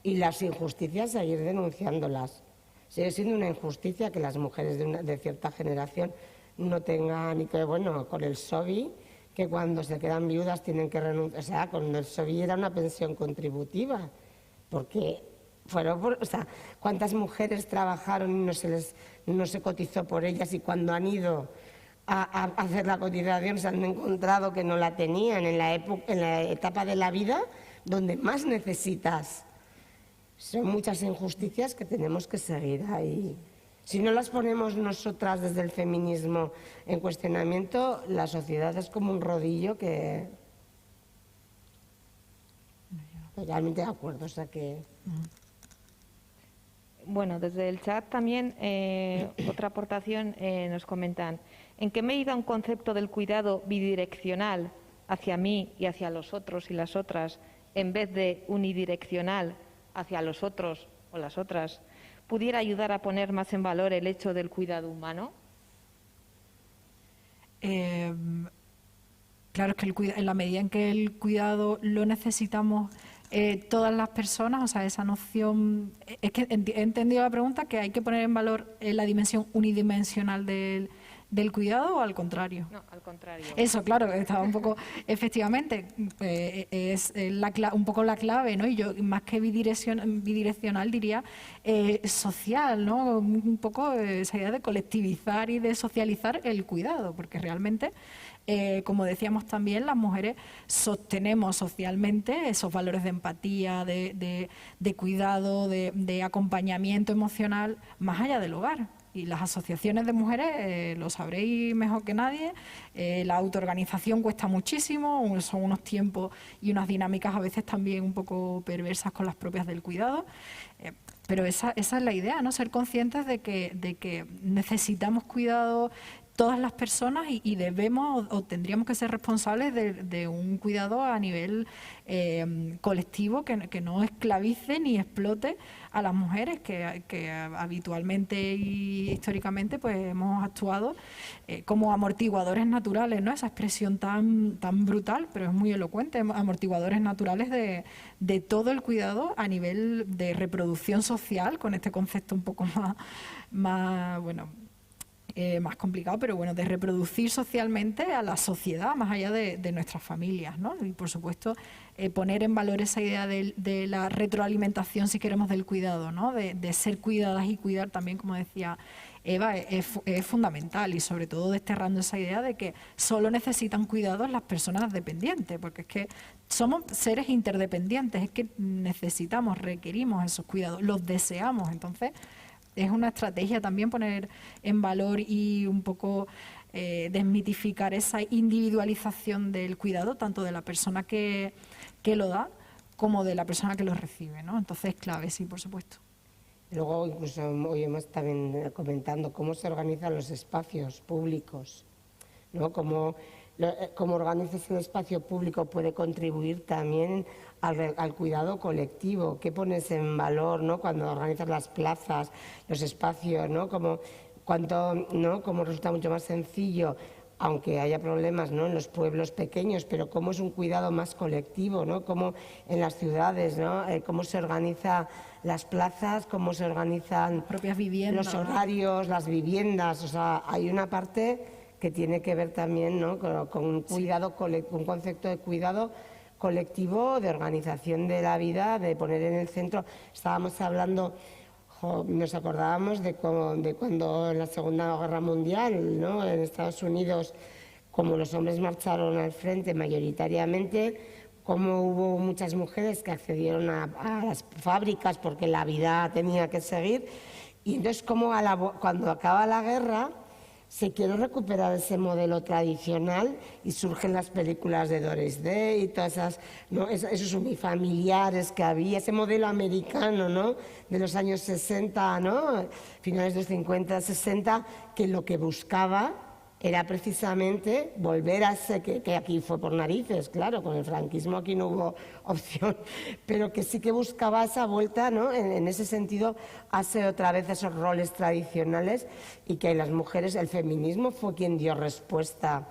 y las injusticias seguir denunciándolas. Sigue siendo una injusticia que las mujeres de cierta generación no tengan, y que bueno, con el SOVI, que cuando se quedan viudas tienen que renunciar, o sea, con el SOVI era una pensión contributiva, porque o sea, ¿cuántas mujeres trabajaron y no se cotizó por ellas, y cuando han ido a hacer la cotización se han encontrado que no la tenían en la etapa de la vida donde más necesitas? Son muchas injusticias que tenemos que seguir ahí. Si no las ponemos nosotras desde el feminismo en cuestionamiento, la sociedad es como un rodillo que... Totalmente de acuerdo, o sea que... Bueno, desde el chat también otra aportación nos comentan: ¿en qué medida un concepto del cuidado bidireccional hacia mí y hacia los otros y las otras, en vez de unidireccional hacia los otros o las otras, pudiera ayudar a poner más en valor el hecho del cuidado humano? Claro, es que en la medida en que el cuidado lo necesitamos todas las personas, o sea, esa noción... Es que he entendido la pregunta, que hay que poner en valor la dimensión unidimensional del cuidado, o al contrario. No, al contrario. Eso, claro, estaba un poco... Efectivamente, es un poco la clave, ¿no? Y yo, más que bidireccional, diría social, ¿no? Un poco esa idea de colectivizar y de socializar el cuidado, porque realmente... como decíamos también, las mujeres sostenemos socialmente esos valores de empatía, de cuidado, de acompañamiento emocional más allá del hogar. Y las asociaciones de mujeres, lo sabréis mejor que nadie, la autoorganización cuesta muchísimo, son unos tiempos y unas dinámicas a veces también un poco perversas con las propias del cuidado. Pero esa es la idea, ¿no? Ser conscientes de que necesitamos cuidado todas las personas y debemos o tendríamos que ser responsables de un cuidado a nivel colectivo que no esclavice ni explote a las mujeres que habitualmente y históricamente pues hemos actuado como amortiguadores naturales, ¿no? Esa expresión tan brutal, pero es muy elocuente, amortiguadores naturales de todo el cuidado a nivel de reproducción social, con este concepto un poco más bueno, más complicado, pero bueno, de reproducir socialmente a la sociedad, más allá de nuestras familias, ¿no? Y por supuesto, poner en valor esa idea de la retroalimentación, si queremos, del cuidado, ¿no? De ser cuidadas y cuidar también, como decía Eva, es fundamental, y sobre todo desterrando esa idea de que solo necesitan cuidados las personas dependientes, porque es que somos seres interdependientes, es que necesitamos, requerimos esos cuidados, los deseamos. Entonces, es una estrategia también poner en valor y un poco desmitificar esa individualización del cuidado, tanto de la persona que lo da como de la persona que lo recibe, ¿no? Entonces, clave, sí, por supuesto. Luego, incluso hoy hemos también comentando cómo se organizan los espacios públicos, ¿no? Cómo organizas el espacio público puede contribuir también al cuidado colectivo. ¿Qué pones en valor, ¿no? Cuando organizas las plazas, los espacios, ¿no? Cómo resulta mucho más sencillo, aunque haya problemas, ¿no? En los pueblos pequeños, pero cómo es un cuidado más colectivo, ¿no? Cómo en las ciudades, ¿no? Cómo se organizan las plazas, cómo se organizan las propias viviendas, los horarios, ¿no? Las viviendas. O sea, hay una parte que tiene que ver también, ¿no? con un cuidado, un concepto de cuidado colectivo, de organización de la vida, de poner en el centro. Estábamos hablando, nos acordábamos de cuando en la Segunda Guerra Mundial, ¿no? En Estados Unidos, como los hombres marcharon al frente mayoritariamente, cómo hubo muchas mujeres que accedieron a las fábricas porque la vida tenía que seguir, y entonces como cuando acaba la guerra se quiere recuperar ese modelo tradicional y surgen las películas de Doris Day y todas esas, ¿no? Esos unifamiliares que había, ese modelo americano, ¿no? De los años 60, ¿no? Finales de los 50, 60, que lo que buscaba era precisamente volver a ese, que aquí fue por narices, claro, con el franquismo aquí no hubo opción, pero que sí que buscaba esa vuelta, ¿no? En ese sentido, hace otra vez esos roles tradicionales y que las mujeres, el feminismo fue quien dio respuesta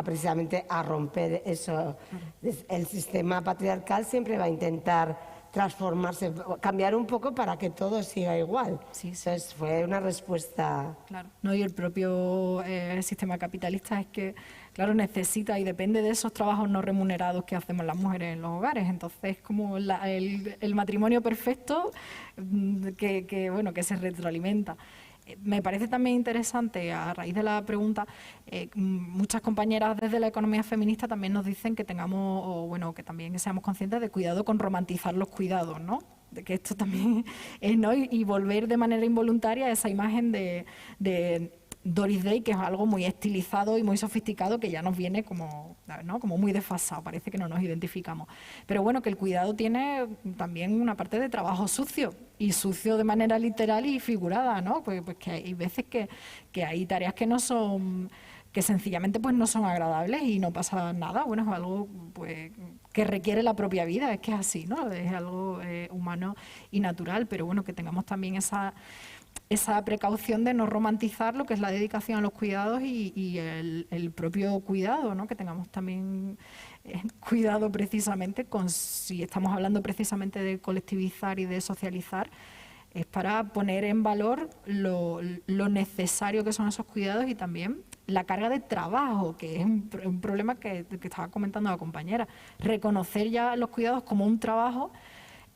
precisamente a romper eso. El sistema patriarcal siempre va a intentar transformarse, cambiar un poco para que todo siga igual. Sí, sí. Entonces fue una respuesta. Claro, no, y el propio sistema capitalista es que, claro, necesita y depende de esos trabajos no remunerados que hacemos las mujeres en los hogares. Entonces, como el matrimonio perfecto bueno, que se retroalimenta. Me parece también interesante, a raíz de la pregunta, muchas compañeras desde la economía feminista también nos dicen que tengamos, o bueno, que también seamos conscientes de cuidado con romantizar los cuidados, ¿no? De que esto también es, ¿no? Y volver de manera involuntaria a esa imagen de Doris Day, que es algo muy estilizado y muy sofisticado, que ya nos viene como, ¿no? Como muy desfasado, parece que no nos identificamos. Pero bueno, que el cuidado tiene también una parte de trabajo sucio, y sucio de manera literal y figurada, ¿no? Pues que hay veces que hay tareas que no son, que sencillamente pues no son agradables y no pasa nada. Bueno, es algo pues que requiere la propia vida, es que es así, ¿no? Es algo humano y natural, pero bueno, que tengamos también esa precaución de no romantizar lo que es la dedicación a los cuidados y el propio cuidado, ¿no? Que tengamos también cuidado precisamente con, si estamos hablando precisamente de colectivizar y de socializar, es para poner en valor lo necesario que son esos cuidados y también la carga de trabajo, que es un problema que estaba comentando la compañera. Reconocer ya los cuidados como un trabajo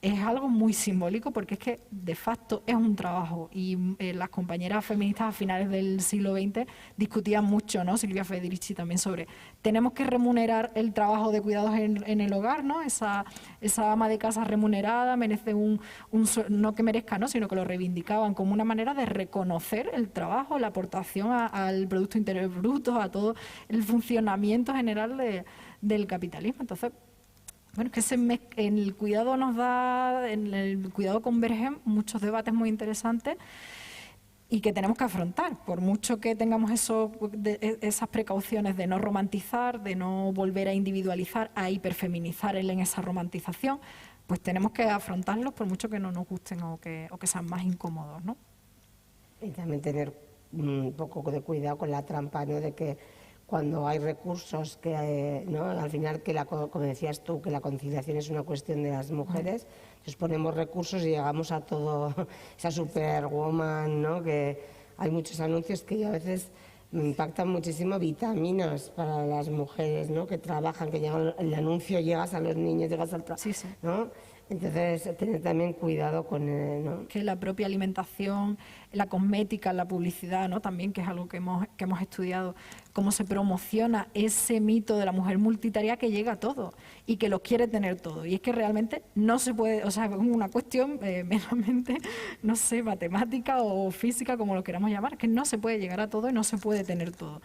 es algo muy simbólico, porque es que de facto es un trabajo, y las compañeras feministas a finales del siglo XX discutían mucho, ¿no? Silvia Federici también, sobre tenemos que remunerar el trabajo de cuidados en el hogar, ¿no? Esa ama de casa remunerada merece no que merezca, ¿no? Sino que lo reivindicaban como una manera de reconocer el trabajo, la aportación al Producto Interior Bruto, a todo el funcionamiento general del capitalismo. Entonces, bueno, es que en el cuidado en el cuidado convergen muchos debates muy interesantes y que tenemos que afrontar, por mucho que tengamos esas precauciones de no romantizar, de no volver a individualizar, a hiperfeminizar en esa romantización, pues tenemos que afrontarlos por mucho que no nos gusten o que sean más incómodos, ¿no? Y también tener un poco de cuidado con la trampa, ¿no? De que cuando hay recursos que, ¿no? Al final, como decías tú, que la conciliación es una cuestión de las mujeres, entonces ponemos recursos y llegamos a todo, esa superwoman, ¿no? Que hay muchos anuncios que a veces me impactan muchísimo, vitaminas para las mujeres, ¿no? Que trabajan, que llegan, el anuncio, llegas a los niños, llegas al trabajo, Sí, sí. ¿no? Entonces, tener también cuidado con, ¿no? Que la propia alimentación, la cosmética, la publicidad, ¿no? También, que es algo que hemos estudiado, cómo se promociona ese mito de la mujer multitarea que llega a todo y que lo quiere tener todo. Y es que realmente no se puede, o sea, es una cuestión meramente, no sé, matemática o física, como lo queramos llamar, que no se puede llegar a todo y no se puede tener todo.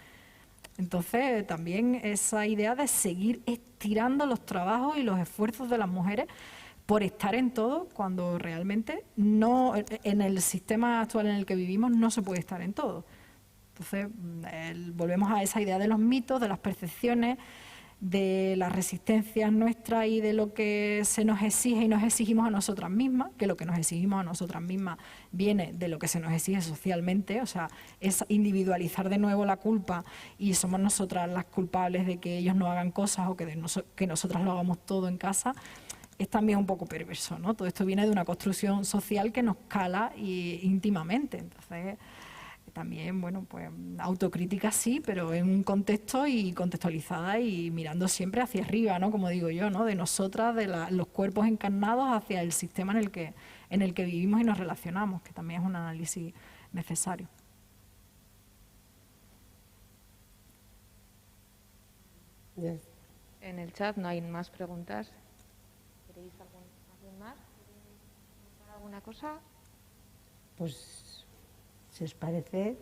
Entonces, también esa idea de seguir estirando los trabajos y los esfuerzos de las mujeres por estar en todo, cuando realmente no, en el sistema actual en el que vivimos no se puede estar en todo. Entonces, volvemos a esa idea de los mitos, de las percepciones, de las resistencias nuestras y de lo que se nos exige y nos exigimos a nosotras mismas, que lo que nos exigimos a nosotras mismas viene de lo que se nos exige socialmente, o sea, es individualizar de nuevo la culpa y somos nosotras las culpables de que ellos no hagan cosas o que nosotras lo hagamos todo en casa. Es también un poco perverso, ¿no? Todo esto viene de una construcción social que nos cala íntimamente. Entonces, también, bueno, pues autocrítica sí, pero en un contexto y contextualizada y mirando siempre hacia arriba, ¿no? Como digo yo, ¿no? De nosotras, de los cuerpos encarnados hacia el sistema en el que vivimos y nos relacionamos, que también es un análisis necesario. Yes. En el chat no hay más preguntas. ¿Queréis alguien más? ¿Queréis preguntar alguna cosa? Pues, si os parece,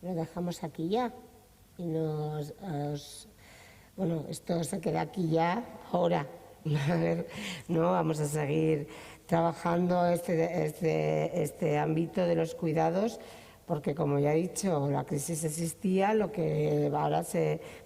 lo dejamos aquí ya. Y bueno, esto se queda aquí ya, ahora. A ver, no, vamos a seguir trabajando este ámbito de los cuidados, porque como ya he dicho, la crisis existía, lo que ahora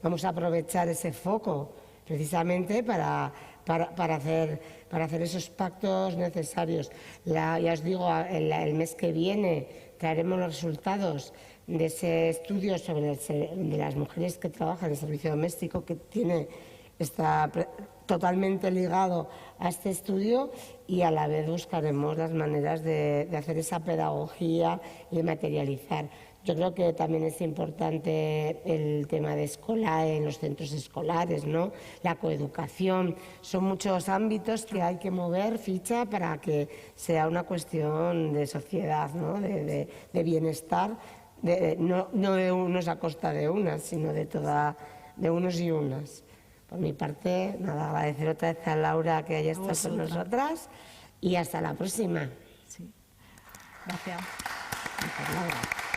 vamos a aprovechar ese foco precisamente para hacer esos pactos necesarios. Ya os digo, el mes que viene traeremos los resultados de ese estudio de las mujeres que trabajan en el servicio doméstico, que está totalmente ligado a este estudio, y a la vez buscaremos las maneras de hacer esa pedagogía y de materializar. Yo creo que también es importante el tema de escolar, en los centros escolares, ¿no? La coeducación. Son muchos ámbitos que hay que mover ficha para que sea una cuestión de sociedad, ¿no? De bienestar, no de unos a costa de unas, sino de unos y unas. Por mi parte, nada, agradecer otra vez a Laura que haya estado con nosotras y hasta la próxima. Sí. Gracias. Gracias, Laura.